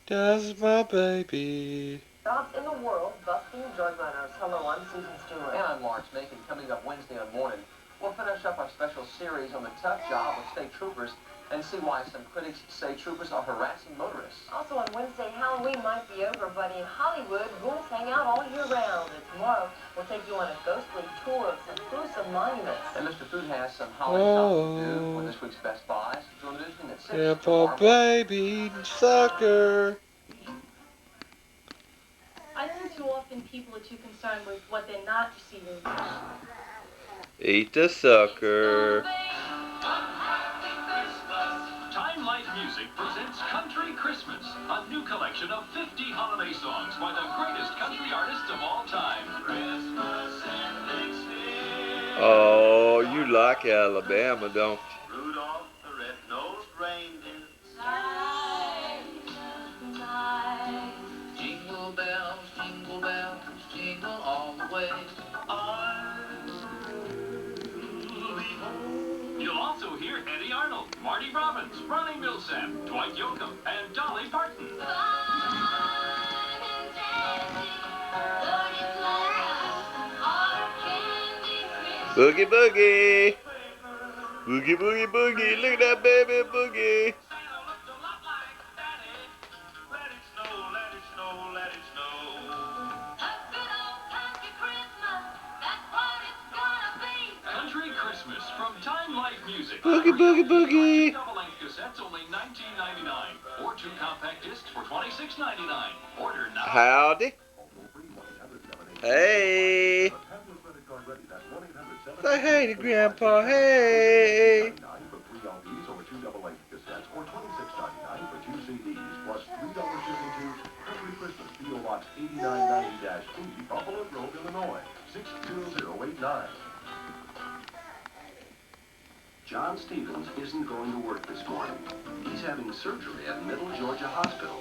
Does my baby. Thoughts in the world, busting drug runners. Hello, I'm Susan Stewart. And I'm Lawrence Macon. Coming up Wednesday morning, we'll finish up our special series on the tough job of state troopers and see why some critics say troopers are harassing motorists. Also on Wednesday, Halloween might be over, but in Hollywood, ghouls hang out all year round. And tomorrow, we'll take you on a ghostly tour of some gruesome monuments. And Mr. Food has some holiday shopping to do for this week's Best Buys. Join the edition at 6 Grandpa tomorrow. baby eating sucker. I think too often people are too concerned with what they're not receiving. Eat the sucker. Time Life Music presents Country Christmas, a new collection of 50 holiday songs by the greatest country artists of all time. Christmas in Dixie. Oh, you like Alabama, don't you? Rudolph the red-nosed reindeer. Jingle bells, jingle all the way. You'll also hear Eddie Arnold, Marty Robbins, Ronnie Millsap, Dwight Yoakam, and Dolly Parton. Boogie boogie. Boogie, boogie, boogie. Look at that baby boogie. Country Christmas from Time Life Music. Boogie, boogie, boogie. Double-length cassettes only $19.99, or 2 compact discs for $26.99. Order now. Howdy. Hey. Say hey to Grandpa. Hey. For 3 LPs or 2 double-length cassettes, or $26.99 for 2 CDs, plus $3 shipping to Country Christmas, P.O. Box 8990-80, Buffalo Grove, Illinois, 60089. John Stevens isn't going to work this morning. He's having surgery at Middle Georgia Hospital.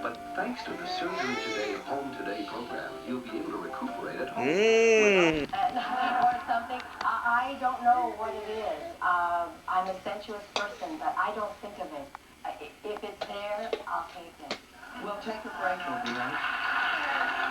But thanks to the Surgery Today Home Today program, he'll be able to recuperate at home. And or something. I don't know what it is. I'm a sensuous person, but I don't think of it. If it's there, I'll take it. Well, take a break, will be right.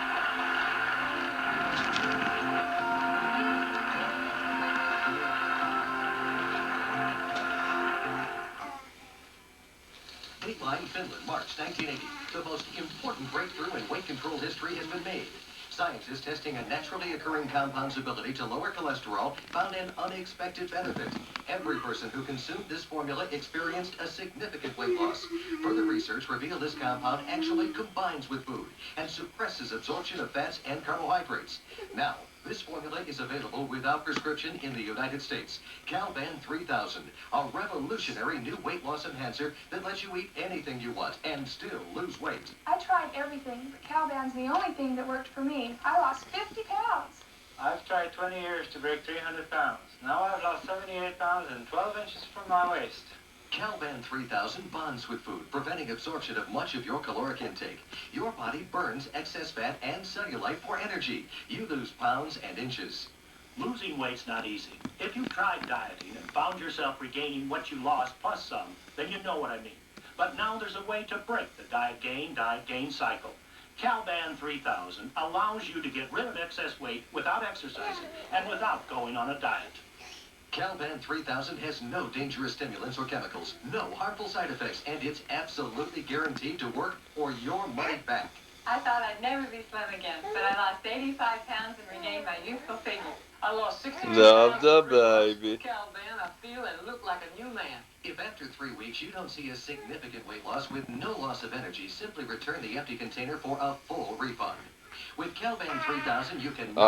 Dateline, Finland, March 1980. The most important breakthrough in weight control history has been made. Scientists testing a naturally occurring compound's ability to lower cholesterol found an unexpected benefit. Every person who consumed this formula experienced a significant weight loss. Further research revealed this compound actually combines with food and suppresses absorption of fats and carbohydrates. Now, this formula is available without prescription in the United States. Calban 3000, a revolutionary new weight loss enhancer that lets you eat anything you want and still lose weight. I tried everything, but Calban's the only thing that worked for me. I lost 50 pounds. I've tried 20 years to break 300 pounds. Now I've lost 78 pounds and 12 inches from my waist. Calban 3000 bonds with food, preventing absorption of much of your caloric intake. Your body burns excess fat and cellulite for energy. You lose pounds and inches. Losing weight's not easy. If you tried dieting and found yourself regaining what you lost plus some, then you know what I mean. But now there's a way to break the diet gain cycle. Calban 3000 allows you to get rid of excess weight without exercising and without going on a diet. Calban 3000 has no dangerous stimulants or chemicals, no harmful side effects, and it's absolutely guaranteed to work or your money back. I thought I'd never be slim again, but I lost 85 pounds and regained my youthful figure. I lost 62 Love pounds. the baby. Calban, I feel and look like a new man. If after 3 weeks you don't see a significant weight loss with no loss of energy, simply return the empty container for a full refund. With Calban 3000, you can one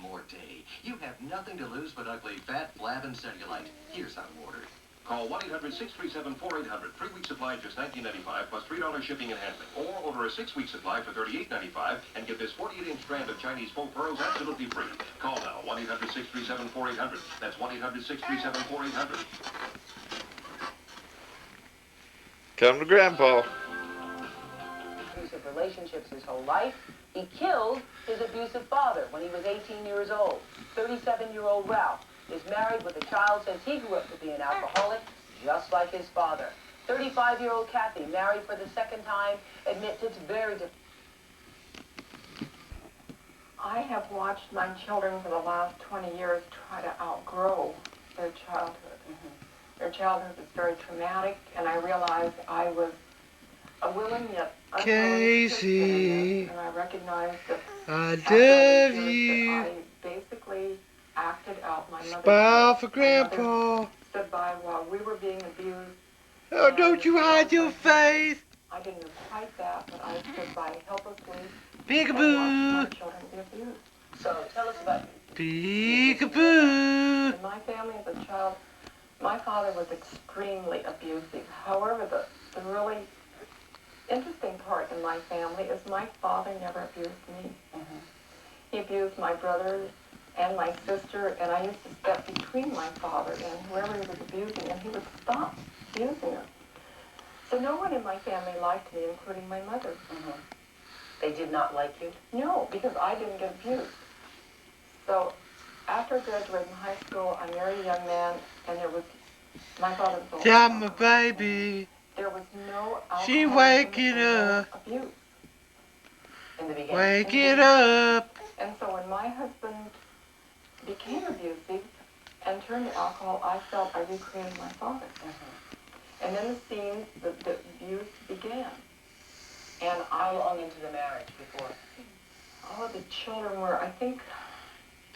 more day. You have nothing to lose but ugly fat, flab, and cellulite. Here's how to order. Call 1-800-637-4800. 3-week supply just $19.95 plus $3 shipping and handling. Or order a 6-week supply for $38.95 and get this 48-inch strand of Chinese faux pearls absolutely free. Call now, 1-800-637-4800. That's 1-800-637-4800. Come to Grandpa. Abusive relationships his whole life. He killed his abusive father when he was 18 years old. 37-year-old Ralph is married with a child since he grew up to be an alcoholic, just like his father. 35-year-old Kathy, married for the second time, admits it's very difficult. I have watched my children for the last 20 years try to outgrow their childhood. Their childhood was very traumatic, and I realized I was a willing yet unwilling Casey, and I recognized that I after those love years you. that I basically acted out my mother's Smile role. for My Grandpa. mother stood by while we were being abused. Oh, don't you hide your face. I didn't fight that, but I stood by helplessly and Peekaboo. watched my children be abused. So tell us about Peekaboo. In my family as a child, my father was extremely abusive. However, the really interesting part in my family is my father never abused me. He abused my brothers and my sister, and I used to step between my father and whoever he was abusing, and he would stop abusing us. So no one in my family liked me, including my mother. They did not like you? No, because I didn't get abused. So after I graduated from high school, I married a young man, and there was my father's old Got my baby. There was no She alcoholism wake it or up. abuse in the beginning. Wake it up. And so when my husband became abusive, and turned to alcohol, I felt I recreated my father. And then the scene, the abuse began. And How long into the marriage before? all of the children were, I think,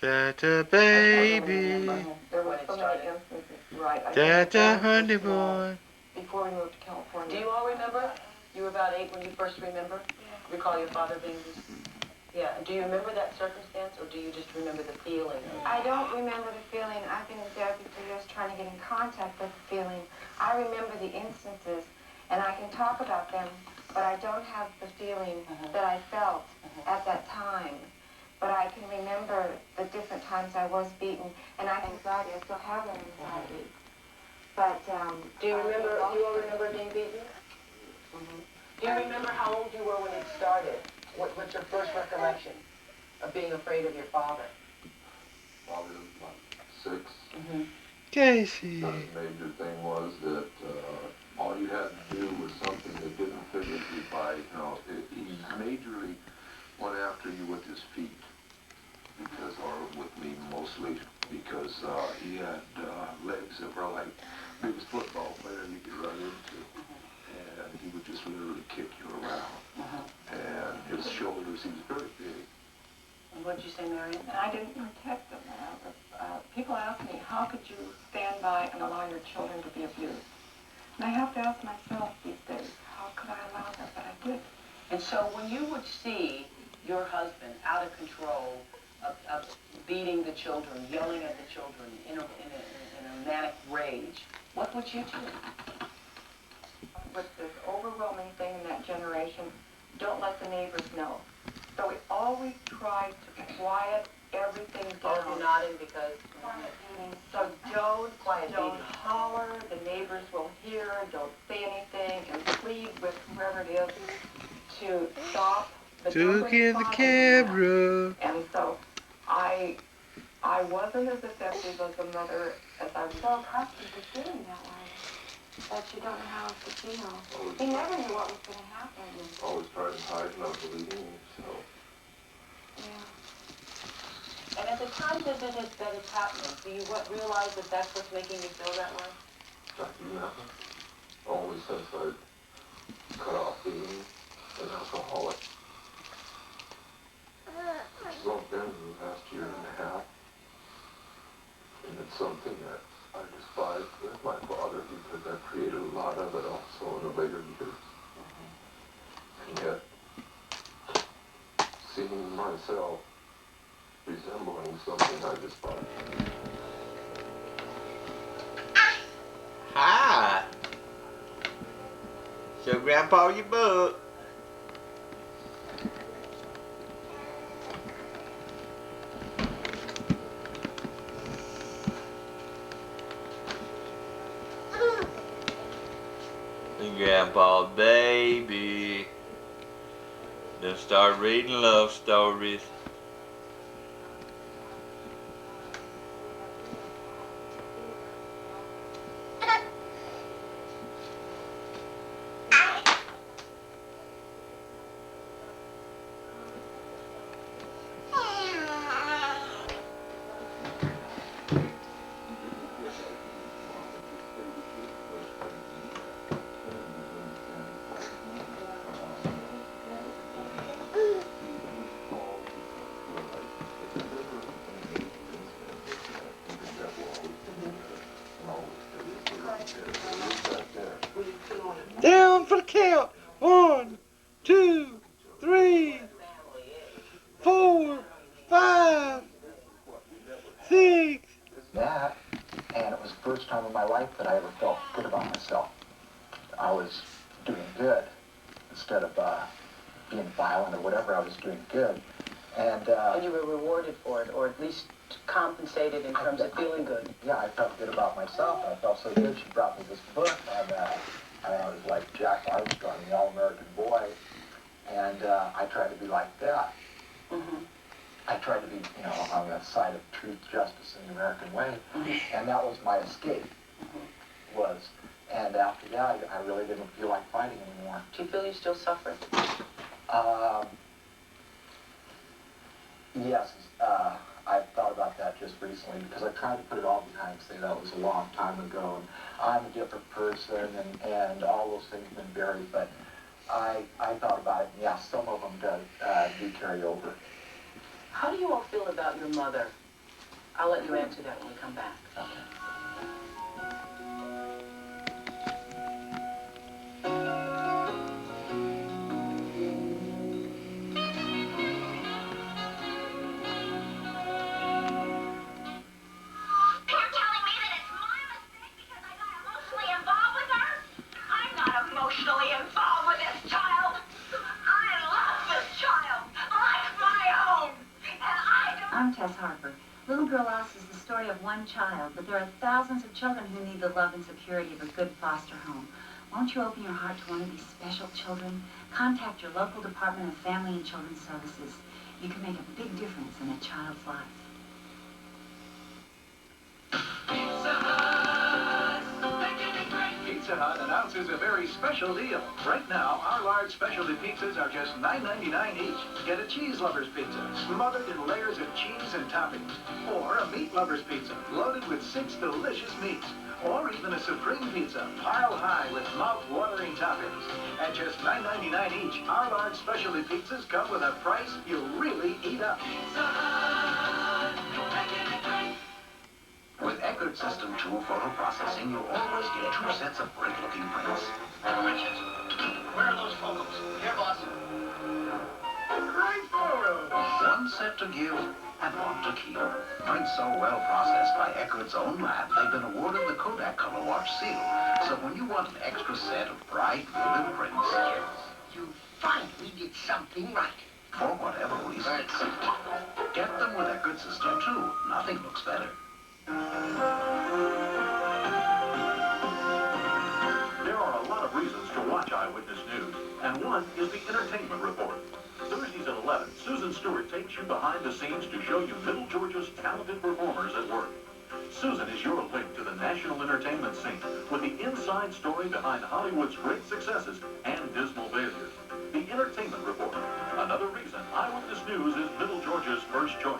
Da-da, baby. there were so many instances, right. I think Da-da, that was honey small boy. before we moved to California. Do you all remember? You were about 8 when you first remember? Recall your father being abused? Yeah. Do you remember that circumstance, or do you just remember the feeling? I don't remember the feeling. I've been in therapy for years trying to get in contact with the feeling. I remember the instances, and I can talk about them, but I don't have the feeling that I felt at that time. But I can remember the different times I was beaten, and I can anxiety. I still have that anxiety. But Do you remember? Do you all remember being beaten? Do you remember how old you were when it started? What's your first recollection of being afraid of your father? Probably about 6. Casey. The major thing was that all you had to do was something that didn't physically bite. You know, he majorly went after you with his feet, or with me mostly, because he had legs that were like biggest football player you could run into, and he would just literally kick you around. And his shoulders, he was very big. And what'd you say, Marion? And I didn't protect them. People ask me, how could you stand by and allow your children to be abused? And I have to ask myself these days, how could I allow that? But I did. And so when you would see your husband out of control, of beating the children, yelling at the children in a manic rage, what would you do? With this overwhelming thing in that generation, don't let the neighbors know. So we always tried to quiet everything down. Oh, you're nodding because... So don't holler, the neighbors will hear, don't say anything, and plead with whoever it is to stop. Look in the camera. And so I wasn't as effective as a mother as I was. so comfortable feeling that way, that you don't know how to feel. He never knew what was going to happen. Always tried to hide, not believing, so. Yeah. And at the time that it's happening, do you realize that that's what's making you feel that way? Nothing. Only since I cut off being an alcoholic. It's all been the last year and a half. And it's something that I despise with my father because I created a lot of it also in the later years. And yet, seeing myself resembling something I despise. Hi. Show Grandpa your book. Grandpa's baby. Then start reading love stories. Down for the count. 1, 2, 3, 4, 5, 6. That, and it was the first time in my life that I ever felt good about myself. I was doing good instead of being violent or whatever. I was doing good, and you were rewarded for it, or at least compensated in terms of feeling good. Yeah, I felt good about myself. I felt so good. She brought me this book, and I was like Jack Armstrong, the all-American boy, and I tried to be like that. I tried to be, on the side of truth, justice, and the American way, and that was my escape. And after that, I really didn't feel like fighting anymore. Do you feel you still suffer? Yes, I've thought about that just recently because I tried to put it all behind, say that was a long time ago, and I'm a different person, and all those things have been buried. But I thought about it, and yeah, some of them do carry over. How do you all feel about your mother? I'll let you answer that when we come back. Okay. I'm Tess Harper. Little Girl Lost is the story of one child, but there are thousands of children who need the love and security of a good foster home. Won't you open your heart to one of these special children? Contact your local Department of Family and Children's Services. You can make a big difference in a child's life. Pizza Hut announces a very special deal. Right now, our large specialty pizzas are just $9.99 each. Get a cheese lover's pizza, smothered in layers of cheese and toppings. Or a meat lover's pizza, loaded with 6 delicious meats. Or even a supreme pizza, piled high with mouth-watering toppings. At just $9.99 each, our large specialty pizzas come with a price you'll really eat up. With Eckert System 2 photo processing, you'll always get 2 sets of great-looking prints. Richard, where are those photos? Here, boss. Great photos! 1 set to give and 1 to keep. Prints so well processed by Eckert's own lab, they've been awarded the Kodak Color Watch seal. So when you want an extra set of bright, vivid prints, You finally did something right. for whatever reason, get them with Eckert System 2. Nothing looks better. There are a lot of reasons to watch Eyewitness News, and one is the Entertainment Report. Thursdays at 11, Susan Stewart takes you behind the scenes to show you Middle Georgia's talented performers at work. Susan is your link to the national entertainment scene with the inside story behind Hollywood's great successes and dismal failures. The Entertainment Report. Another reason Eyewitness News is Middle Georgia's first choice.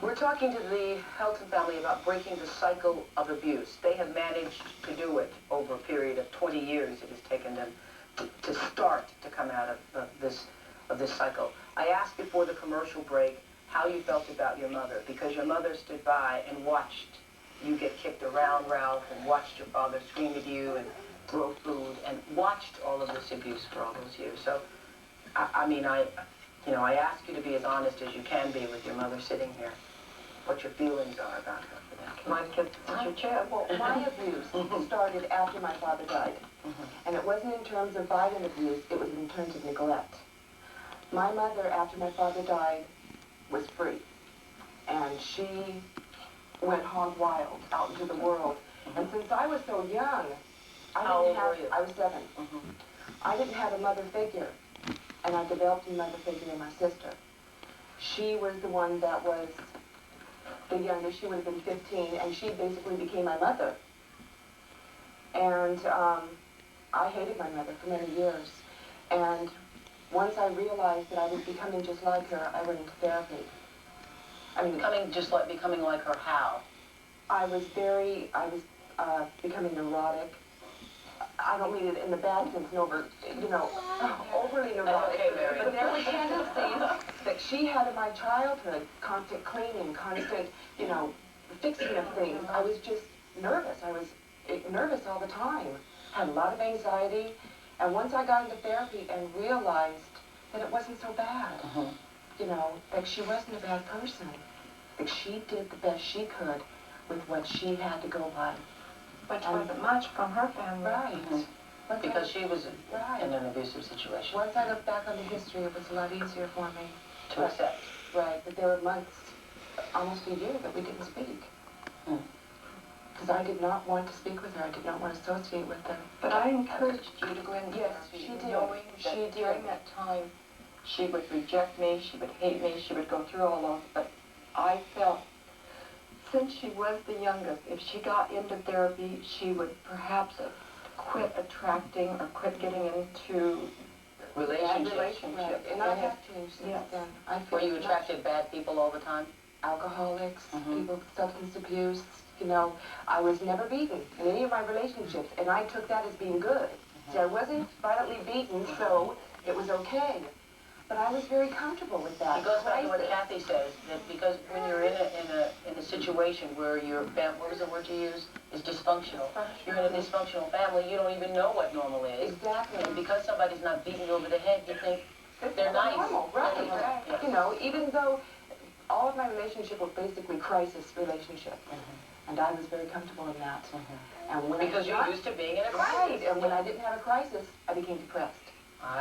We're talking to the Helton family about breaking the cycle of abuse. They have managed to do it over a period of 20 years. It has taken them to start to come out of this cycle. I asked before the commercial break how you felt about your mother, because your mother stood by and watched you get kicked around, Ralph, and watched your father scream at you and throw food, and watched all of this abuse for all those years. So, I ask you to be as honest as you can be with your mother sitting here. What your feelings are about her for that. My kids, your chair. Well, my abuse started after my father died. And it wasn't in terms of violent abuse, it was in terms of neglect. My mother, after my father died, was free. And she went hog wild out into the world. And since I was so young, How old were you? I was 7. I didn't have a mother figure. And I developed a mother figure in my sister. She was the one that was the youngest. She would have been 15, and she basically became my mother. And I hated my mother for many years. And once I realized that I was becoming just like her, I went into therapy. Becoming like her how? I was becoming neurotic. I don't mean it in the bad sense, overly neurotic. Okay, Mary. But there were tendencies that she had in my childhood, constant cleaning, constant, fixing of things. I was just nervous. I was nervous all the time. Had a lot of anxiety. And once I got into therapy and realized that it wasn't so bad, that she wasn't a bad person, that she did the best she could with what she had to go by. Which wasn't much from her family. Right. Because she was in an abusive situation. Once I look back on the history, it was a lot easier for me. To accept. Right, but there were months, almost a year, that we didn't speak. Because I did not want to speak with her. I did not want to associate with her. But I encouraged you to go into Yes, therapy, she did. knowing that She did. during that time she would reject me, she would hate me, she would go through all those. But I felt, since she was the youngest, if she got into therapy, she would perhaps have quit attracting or quit getting into bad relationships. And I have changed since then. I feel Were you attracted bad people all the time? alcoholics, people with substance abuse. You know, I was never beaten in any of my relationships, and I took that as being good. See, I wasn't violently beaten, so it was okay. But I was very comfortable with that. It goes back to what Kathy says, that because when you're in a situation where your family, what was the word you used, is dysfunctional. You're in a dysfunctional family, you don't even know what normal is. Exactly. And because somebody's not beating you over the head, you think they're nice. Normal, right. Yeah. You know, even though all of my relationships were basically crisis relationships. And I was very comfortable in that. And when because you're used to being in a crisis. Right, and when I didn't have a crisis, I became depressed.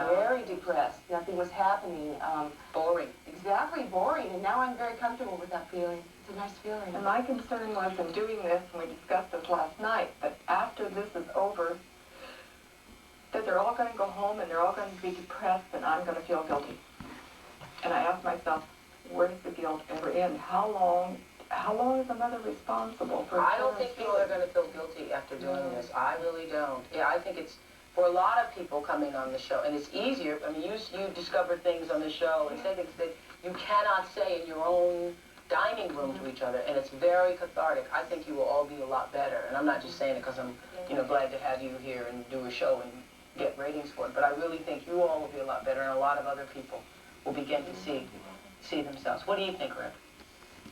Very depressed. Nothing was happening. Boring. Exactly, boring. And now I'm very comfortable with that feeling. It's a nice feeling. And my concern was in doing this, and we discussed this last night, that after this is over, that they're all going to go home and they're all going to be depressed and I'm going to feel guilty. And I asked myself, where does the guilt ever end? How long is a mother responsible for? I don't think people are going to feel guilty after doing this. I really don't. Yeah, I think it's for a lot of people coming on the show, and it's easier. I mean, you discover things on the show and say things that you cannot say in your own dining room to each other, and it's very cathartic. I think you will all be a lot better, and I'm not just saying it because I'm, glad to have you here and do a show and get ratings for it, but I really think you all will be a lot better, and a lot of other people will begin to see themselves. What do you think, Rick?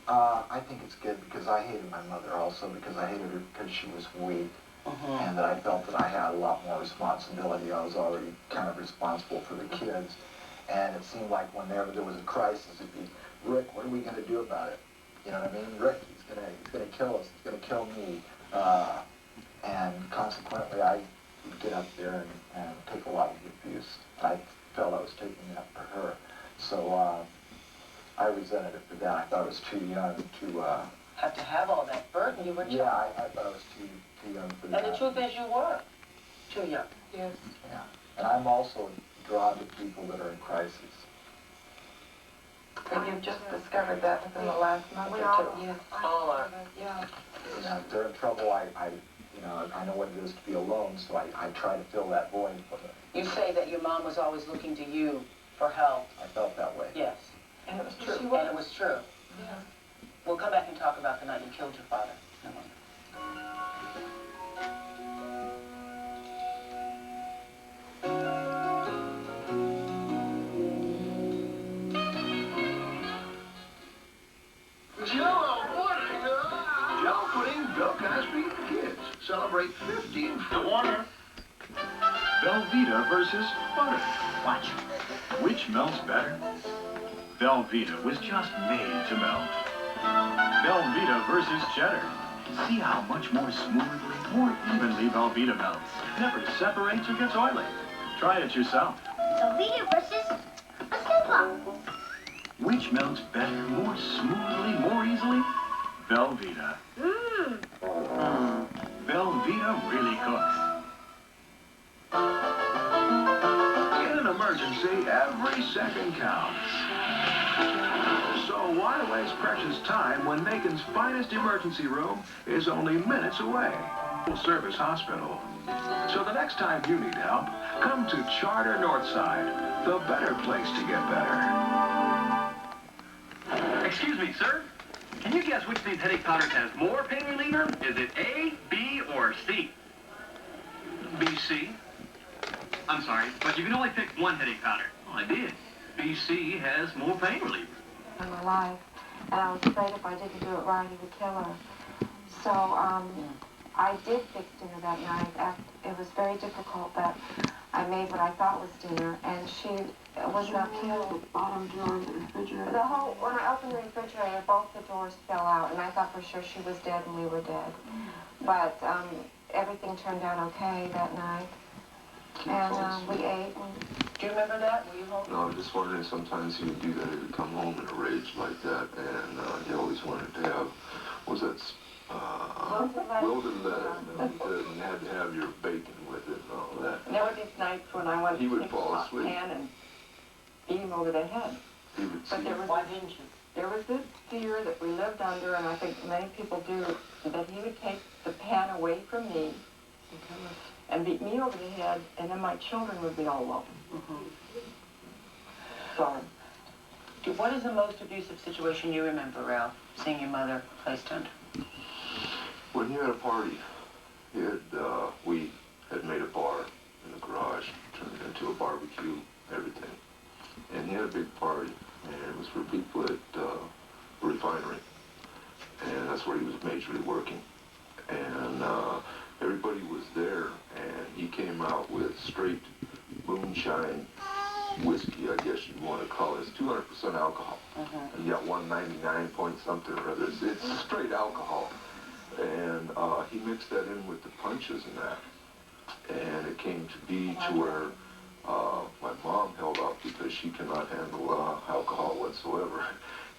I think it's good because I hated my mother also because I hated her because she was weak. And that I felt that I had a lot more responsibility. I was already kind of responsible for the kids. And it seemed like whenever there was a crisis, it'd be, Rick, what are we going to do about it? You know what I mean? Rick, he's going to kill us. He's going to kill me. And consequently, I would get up there and take a lot of the abuse. I felt I was taking that for her. So I resented it for that. I thought I was too young to... have to have all that burden. You were too. Yeah, I thought I was too young for that. And the truth is you were too young. Yes. Yeah. And I'm also drawn to people that are in crisis. And you've just discovered that within the last month or two. Yes. All are. Yeah. If they're in trouble, I know what it is to be alone, so I try to fill that void for them. You say that your mom was always looking to you for help. I felt that way. Yes. And it was true. And it was true. Yeah. We'll come back and talk about the night you killed your father. Jello pudding, Bill Cosby, kids celebrate 15 to Warner. Velveeta versus butter. Watch. Which melts better? Velveeta was just made to melt. Velveeta versus cheddar. See how much more smoothly, more evenly Velveeta melts. Never separates or gets oily. Try it yourself. Velveeta versus a Snowball. Which melts better, more smoothly, more easily? Velveeta. Velveeta really cooks. In an emergency, every second counts. So why waste precious time when Macon's finest emergency room is only minutes away? Full service hospital. So the next time you need help, come to Charter Northside, the better place to get better. Excuse me, sir. Can you guess which of these headache powders has more pain reliever? Is it A, B, or C? BC. I'm sorry, but you can only pick one headache powder. Well, I did. BC has more pain reliever. I'm alive, and I was afraid if I didn't do it right, he would kill her. So I did fix dinner that night. It was very difficult, but I made what I thought was dinner, and she was not killed. Bottom drawer of the refrigerator. When I opened the refrigerator, both the doors fell out, and I thought for sure she was dead and we were dead. But everything turned out okay that night, and we ate. Do you remember that? Were you home? No, I was just wondering, sometimes he would do that, he would come home in a rage like that, and he always wanted to have, what was that, wilted lettuce, and had to have your bacon with it and all that. And there were these nights when I wanted He to would take fall a hot asleep. pan and beat him over the head. He would see. But there was this fear that we lived under, and I think many people do, that he would take the pan away from me and beat me over the head, and then my children would be all alone. So, What is the most abusive situation you remember, Ralph, seeing your mother placed under? When you had a party, we had made a bar in the garage, turned it into a barbecue, everything. And he had a big party, and it was for people at the refinery. And that's where he was majorly working. And everybody was there, and he came out with straight moonshine whiskey, I guess you'd want to call it. It's 200% alcohol. And you got 199 point something or other. It's straight alcohol. And he mixed that in with the punches and that. And it came to be to where my mom held up because she cannot handle alcohol whatsoever.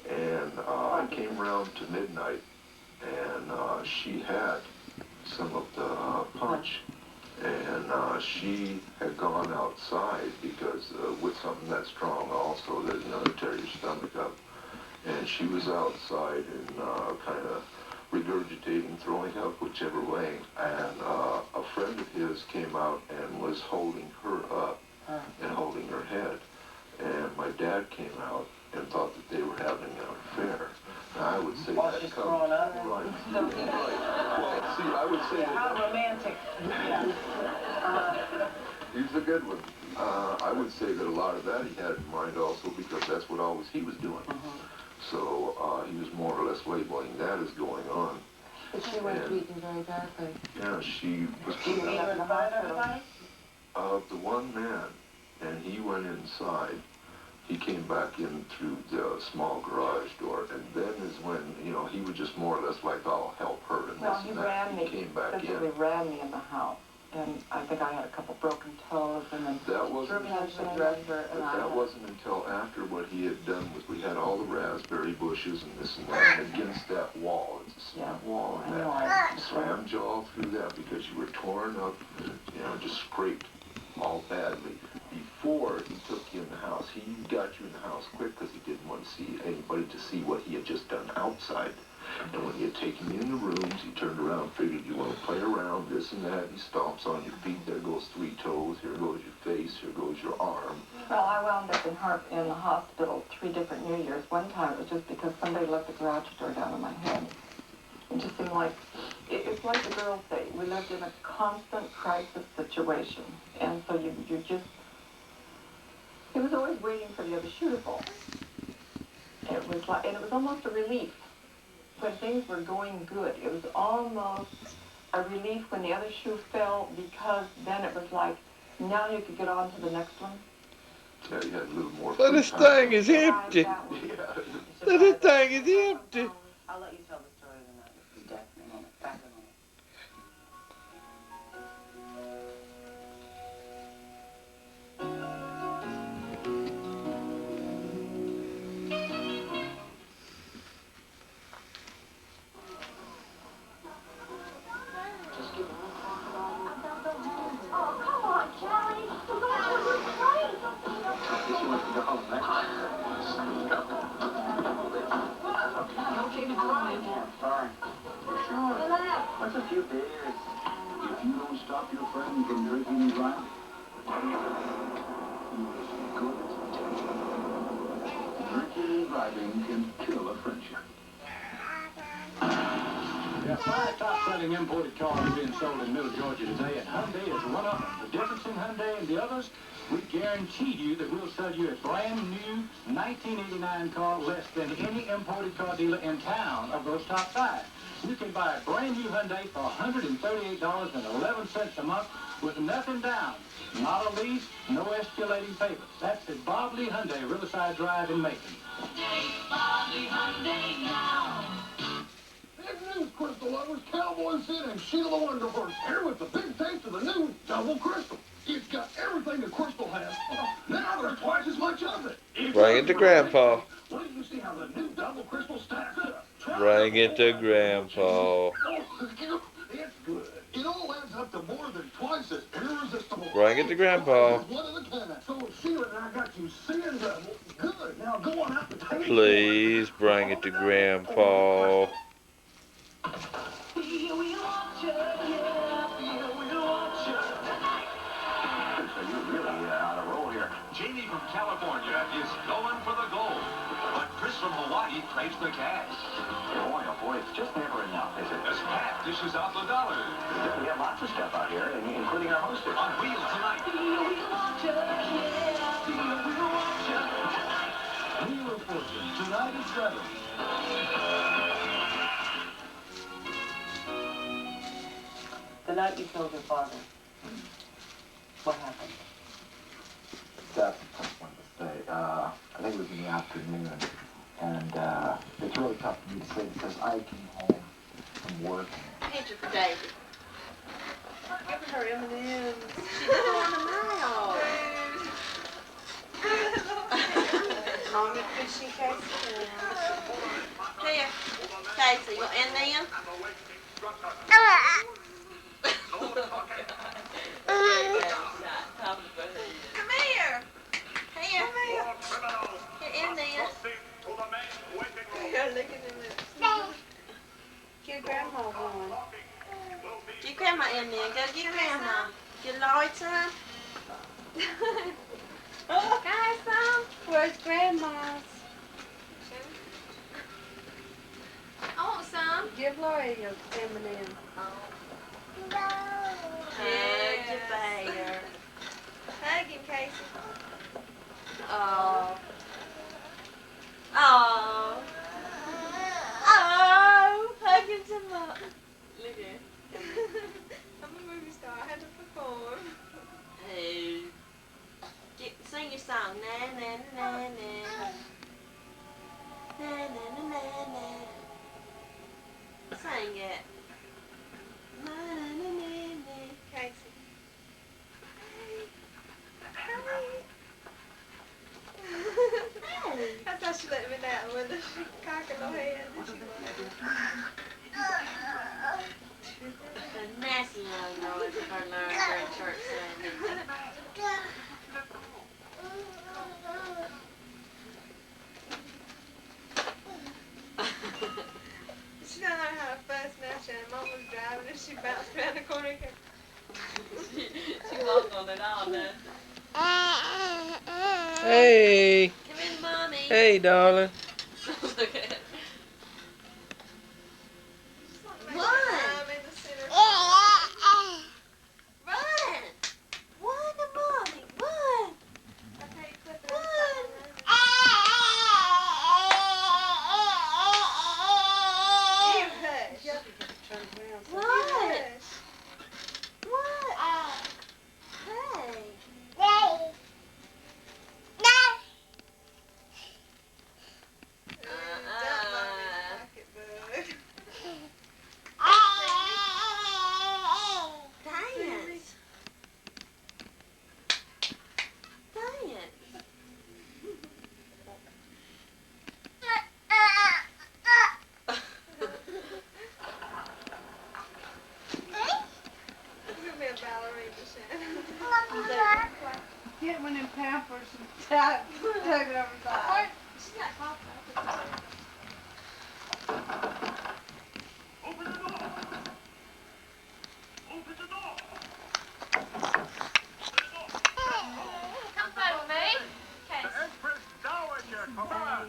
And I came around to midnight, and she had some of the punch. And she had gone outside because with something that strong also that, you know, to tear your stomach up. And she was outside and kind of regurgitating, throwing up, whichever way. And a friend of his came out and was holding her up and holding her head. And my dad came out and thought that they were having an affair. Now, I would say While that she's comes... growing up? Right. Right. Well, see, I would say How that... romantic. He's a good one. I would say that a lot of that he had in mind also because that's what always he was doing. So he was more or less labeling that as going on. But she was beaten very badly. Yeah, she was... Do you meet her in the hospital? The one man, and he went inside. He came back in through the small garage door, and then is when, you know, he was just more or less like, I'll help her and well, this he and that. ran me, He came back in. physically ran me in the house. And I think I had a couple broken toes, and then That wasn't, threw me into the dresser, and that wasn't until after what he had done was we had all the raspberry bushes and this and that, and against that wall, it's a cement wall, and that slammed you all through that because you were torn up, you know, just scraped all badly. Before he took you in the house, he got you in the house quick because he didn't want to see anybody to see what he had just done outside. And when he had taken you in the rooms, he turned around, figured you want to play around, this and that. He stomps on your feet. There goes 3 toes. Here goes your face. Here goes your arm. Well, I wound up in the hospital 3 different New Years. One time it was just because somebody left the garage door down on my head. It just seemed like, it's like the girls say, we lived in a constant crisis situation. And so you just, he was always waiting for the other shoe to fall. It was like, and it was almost a relief. When things were going good, it was almost a relief when the other shoe fell because then it was like, now you could get on to the next one. Yeah, you had a little more But this thing is empty. This thing is empty. I'll let you tell the story tonight. This is Death in a moment. Back in a moment. What's a few beers? If you don't stop your friend from drinking and driving, good. Drinking and driving can kill a friendship. There are 5 top-selling imported cars being sold in Middle Georgia today, and Hyundai is one of them. The difference in Hyundai and the others, we guarantee you that we'll sell you a brand new 1989 car less than any imported car dealer in town of those top 5. You can buy a brand new Hyundai for $138.11 a month with nothing down. Not a lease, no escalating payments. That's at Bob Lee Hyundai, Riverside Drive in Macon. Bob Lee Hyundai now. Big news, Crystal lovers. Cowboy Sid and Sheila the Wonderful here with the big taste of the new Double Crystal. It's got everything that Crystal has. Now there's twice as much of it. Bring it to Grandpa. Wait till you see how the new Double Crystal stacks up. Bring it to Grandpa. It's good. It all adds up to more than twice as irresistible. Bring it to Grandpa. One of the kind. So Sheila and I got you seeing double. Good. Now go on out and taste it. Please bring it to Grandpa. We want you, yeah, we want you. from Hawaii craves the cash. Boy, oh boy, it's just never enough, is it? As Pat dishes out the dollar. We have lots of stuff out here, including our hostess. On Wheels tonight. Wheel of Fortune, tonight at 7. The night you killed your father, what happened? That's a tough one to say. I think it was in the afternoon, and it's really tough for me to say because I came home from work. Picture for David. Give her M&M's. She doesn't want them out. Mommy, fishy Casey. Here, Casey, you want M&M's? Come here. Here. Here, M&M's. Here, look at them. Give Grandma one. Give Grandma M&M's. Go get Grandma. Get Lloyd some. Guys, some. Where's Grandma's? I want some. Give Lloyd your M&M's. Hug your bear. Hug him, Casey. Oh. Oh. Oh. Hug him some more. Look at him. I'm a movie star. I had to perform. Hey. Sing your song. Na na na na na. Na na na na na. Sing it. Na na na na na. Casey. Hey. I thought she let me down with a cock in her head. A nasty young noise of her learned during church Sunday. She don't know how to fuss now. Mom was driving and she bounced around the corner. She walked on it all now. Hey. Come in, Mommy. Hey, darling. Look at it. Run! Run! Run to Mommy. Run! Run! What? What? Hey. Dance. Dance. You'll be a ballerina, Shannon. Get one in Pampers and tug it over the eye. She's got coffee. Open the door! Open the door! Come play with me. Okay. The Empress Dowager, come on!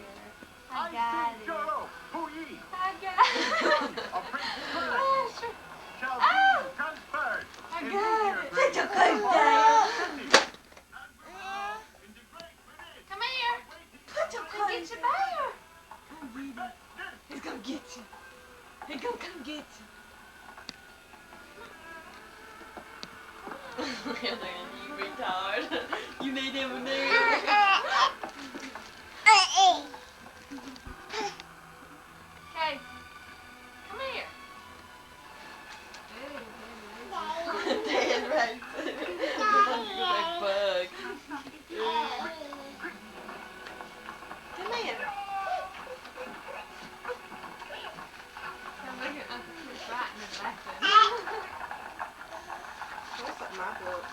I got it. Jolo, Pu Yi, I got it. a Prince Oh, Philip, sure. Chaldean comes first. I In got meteor it. grade. Such a good day. Come here. Put your Come get your bear. He's gonna get you. He's gonna come get you. You retard. You need him in there. Okay. Come here. Dead right. Like bug. Come here. Come look at Uncle Chris right in the back there. What's up, my book?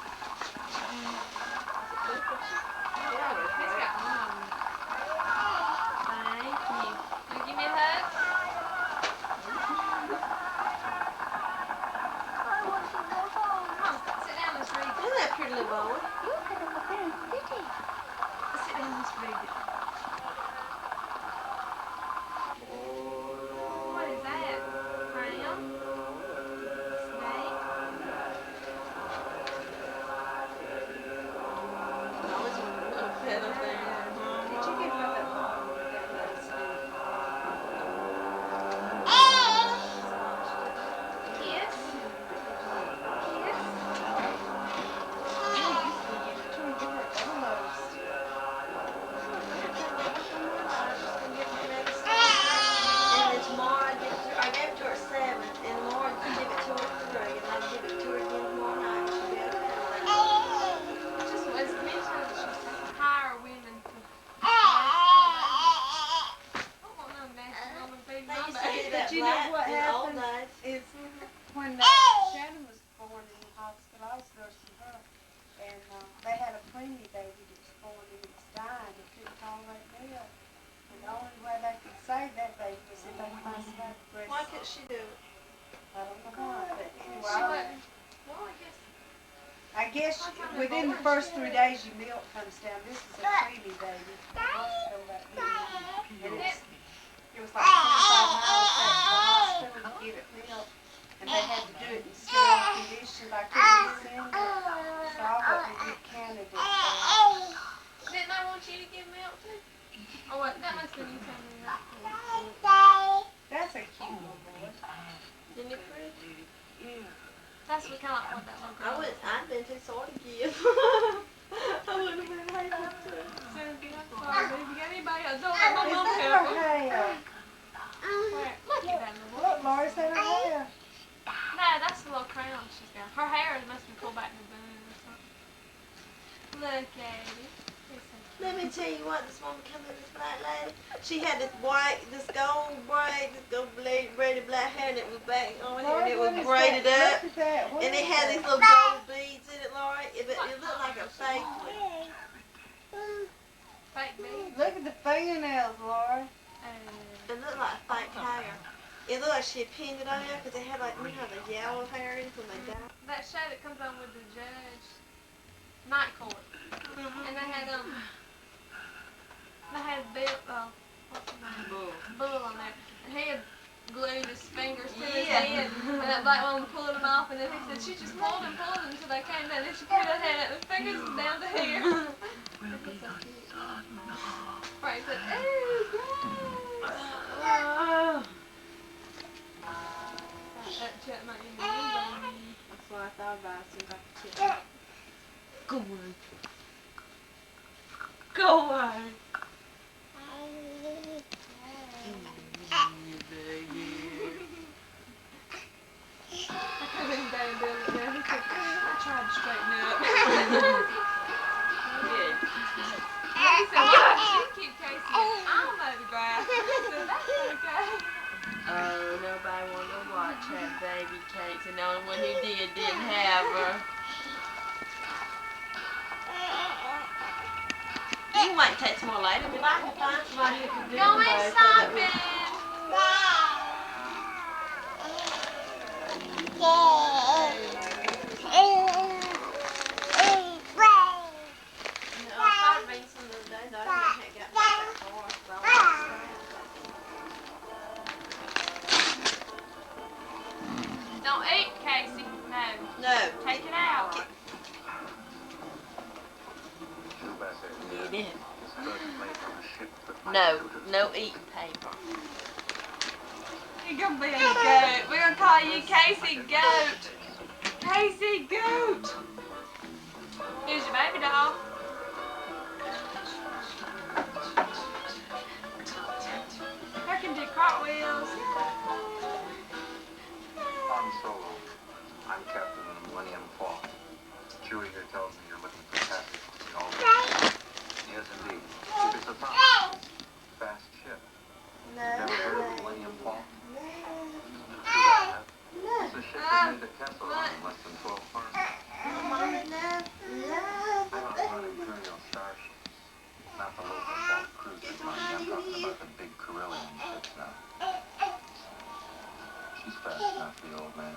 Yeah, see that But you know black what in the old happened days. is when Shannon was born in the hospital, I was nursing her, and they had a preemie baby that was born and it was dying. They couldn't tolerate milk. And the only way they could save that baby was if they find somebody to breast. Why couldn't she do it? I don't know why, but anyway. She wouldn't. Well, I guess within the first 3 days your milk comes down. This is a preemie baby. The hospital that we were in. And it was like 25 miles back to the hospital to get it milk. And they had to do it in sterile conditions. I couldn't send it. So I wasn't a good candidate for it. Didn't I want you to give milk too? Oh, what? That must have been you telling me that. That's a cute little boy. Isn't it pretty? Yeah. That's what kind of what that little girl. I'd been too sore to give. I wouldn't have been able to. Sandy, I'm sorry, but if you got anybody else, don't let my mom Is that help her her. hair? Look at that little Look, Laura, is that her hair? No, that's the little crown she's got. Her hair must be pulled back in the bun or something. Look at it. Let me tell you what, this woman come in, this black lady. She had this gold braid, this gold braided black hair, and it was back on here, and it was braided up. And it had these little gold beads in it, Laura. It looked like a fake one. Fake beads? Look at the fingernails, Laura. It looked like fake hair. It looked like she had pinned it on there because it had like, you know, the yellow hair in it when they died. That show that comes on with the judge, Night Court. And they had Bill, what's his name? Bull on there. And he had glued his fingers to his head. And that black woman pulled him off, and then he said she just pulled him until they came down. And she put her head up, his fingers down to here. It was so cute. Frank said, "Ooh, gross." That chipmunk in the window. That's what I thought about as soon as I could chipmunk. Go on. Go on. I couldn't down and do it now. He said, I tried to straighten it up. Good. He said, why did you keep Casey on the grass? I said, that's okay. Oh, nobody wanted to watch that baby cakes, and the only one who didn't have her. You might take some more later, but I can find somebody who can do Go both. inside, Ben. Don't eat, Casey. No. No. Take it out. Eat it. No, no eating paper. You're gonna be a goat. We're gonna call you Casey Goat. Casey Goat. Here's your baby doll. I can do cartwheels. Han Solo. I'm Captain Millennium Falcon. Chewie here tells me you're looking for passage to the Alderaan. Yes, indeed. If it's a fast ship. Never heard of Millennium Falcon? It's a ship that made the Kessel Run in less than 12 months. I don't run Imperial starships. Not the local bulk cruisers, mind. I'm talking about the big Corellian ships now. She's fast enough for the old man.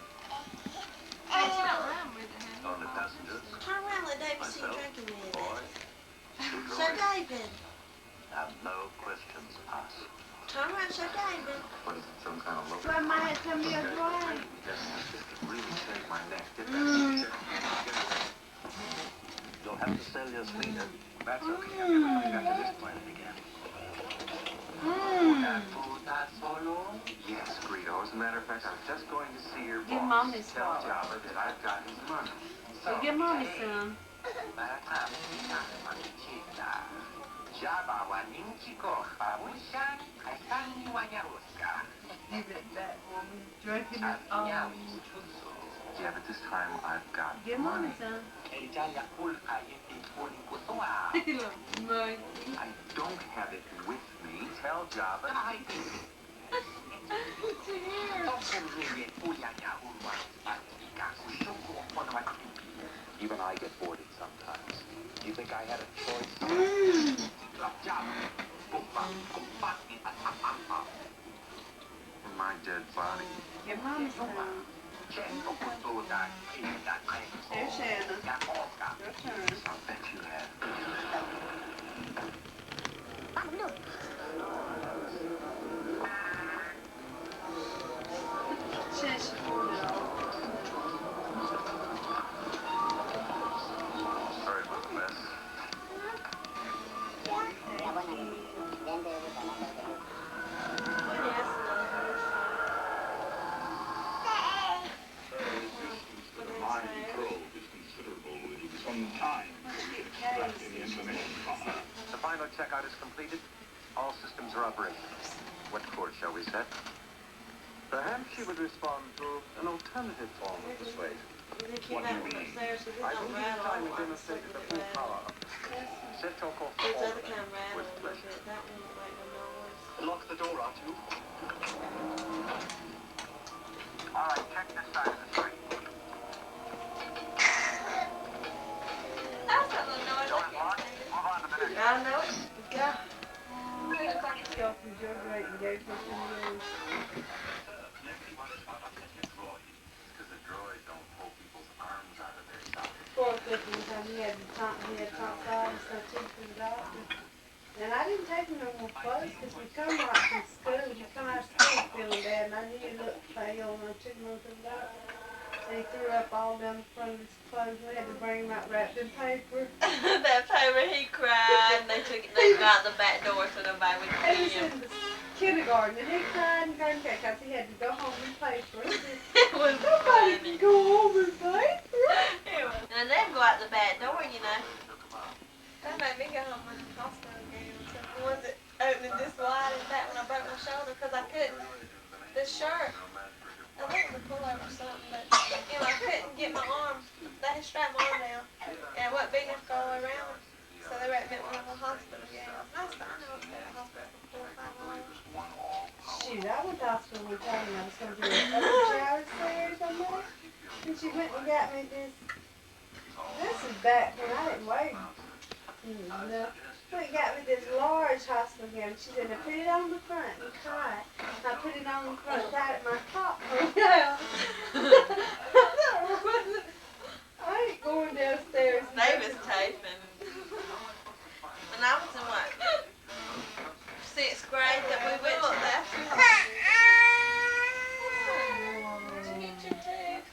Casey don't run with it, honey. On the passengers, Turn around, let David see you myself, drinking with it. boy, So David. have no questions asked. Turn around, show David. What is it, some kind of local? Grandma had some milk right. Yes, this could really save my neck. Get that picture. You'll have to sell your sweeter. That's okay. I'm gonna bring that to this planet again. Yes, Greedo. As a matter of fact, I was just going to see your boss. Give Mommy Tell some. Jabba that I've got his money. So give Mommy some. Jabba wa ninchiko, babushan, kaisani wa yaruska. Give it back, woman. Drinking it. Yeah, but this time I've got Give Mommy some. I don't have it with me. Tell Jabba I do. Even I get bored sometimes. Do you think I had a choice? My dead body. Your mom's home. There's Shanna. Your turn. I'll bet you have. Shanna, she pulled it off. Sorry about the mess. The final checkout is completed. All systems are operational. What course shall we set? Perhaps she would respond to an alternative form of persuasion. What do you mean? I don't need time to demonstrate the full power of set your course forward with pleasure. Lock the door, Artu. All right, check this side of the street. That's not the noise. I know it. Yeah. Y'all from Joe Great and gave her some news. Because the droid don't pull people's arms out of their sockets. Poor Clifton, he had top side and stuff too for the doctor. And I didn't take him no more clothes because we come right from school. You come out of school feeling bad, and I knew he looked pale, and I took him over to the doctor. And he threw up all down the front of his clothes. We had to bring him out wrapped in paper. That paper, he cried, and they took it out the back door so nobody would And he see was him. in the kindergarten, and he cried and cried because he had to go home in paper. It was Nobody funny. can go home in paper. And they go out the back door, you know. That made me go home with the hospital again. Was it opening this wide and that when I broke my shoulder because I couldn't. This shirt, I think it was a pullover or something, but you know, I couldn't get my arm. They had strapped my arm down, and it wasn't big enough to go all the way around. So they wrapped me up in the hospital again. I was fine. I was in the hospital for 4 or 5 hours. Shoot, I went to the hospital one time and I was going to do a shower series on there. And she went and got me this. This is back when I didn't weigh. No. Went and got me this large hospital gown. She said, now put it on the front and tie it. I put it on the front, tied it my top hung down. I ain't going downstairs. They was taping. When I was in what? 6th grade that we went to that. Did you get your tooth?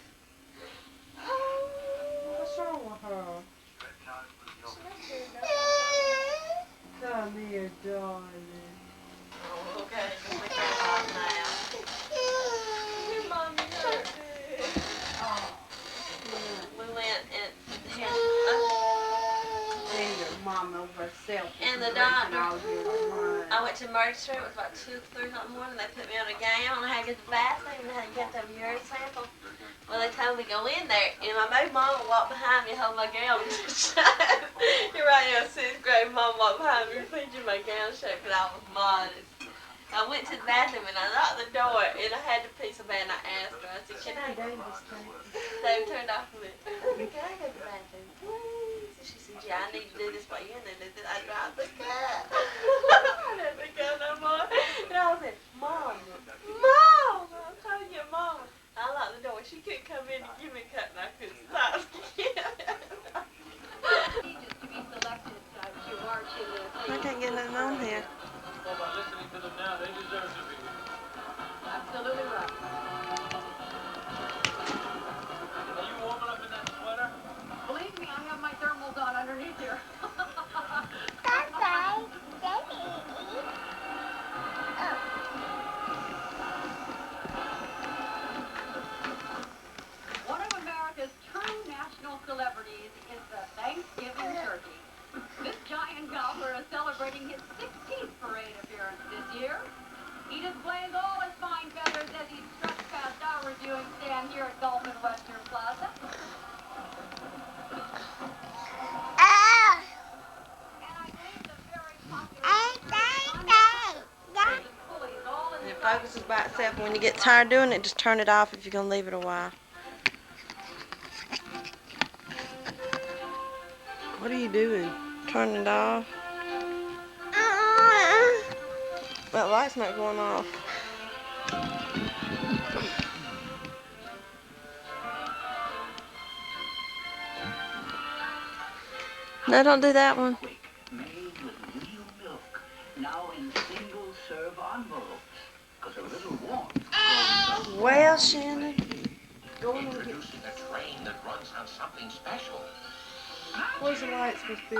What's wrong with her? Come here, darling. Oh, okay, so we can off now. Your mommy hurt me. We went and Your mom over herself. and the doctor. I went to emergency room. It was about 2 or 3 o'clock in the morning. They put me on a gown. I had to get the bathroom and I had to get the urine sample. Well, they told me to go in there, and my baby mama walked behind me, hold my gown shut. You're right, in 6th grade, mom walked behind me, pinching my gown shut, because I was modest. I went to the bathroom, and I locked the door, and I had to pee so bad, and I asked her, I said, can I go? They turned off of it. Can I go to the bathroom, please? And she said, yeah, I need to do this while you're in there. I dropped the cup. I never go no more. And I was like, Mom, I'm telling you, Mom. I locked the door. She couldn't come in and give me a cut, and I couldn't stop. I can't get nothing on here. Well, by listening to them now, they deserve to be here. Absolutely right. Are you warming up in that sweater? Believe me, I have my thermals on underneath here. One of America's true national celebrities is the Thanksgiving turkey. This giant gobbler is celebrating his 16th parade appearance this year. He displays all his fine feathers as he struts past our reviewing stand here at Gulf and Western Plaza. And I believe the very popular focuses by itself. And when you get tired doing it, just turn it off if you're going to leave it a while. What are you doing? Turn it off. That light's not going off. No, don't do that one. Made with real milk, now in single-serve envelopes, because a little warmth. Well, Shannon. Introducing a train that runs on something special. Where's the lights supposed to be?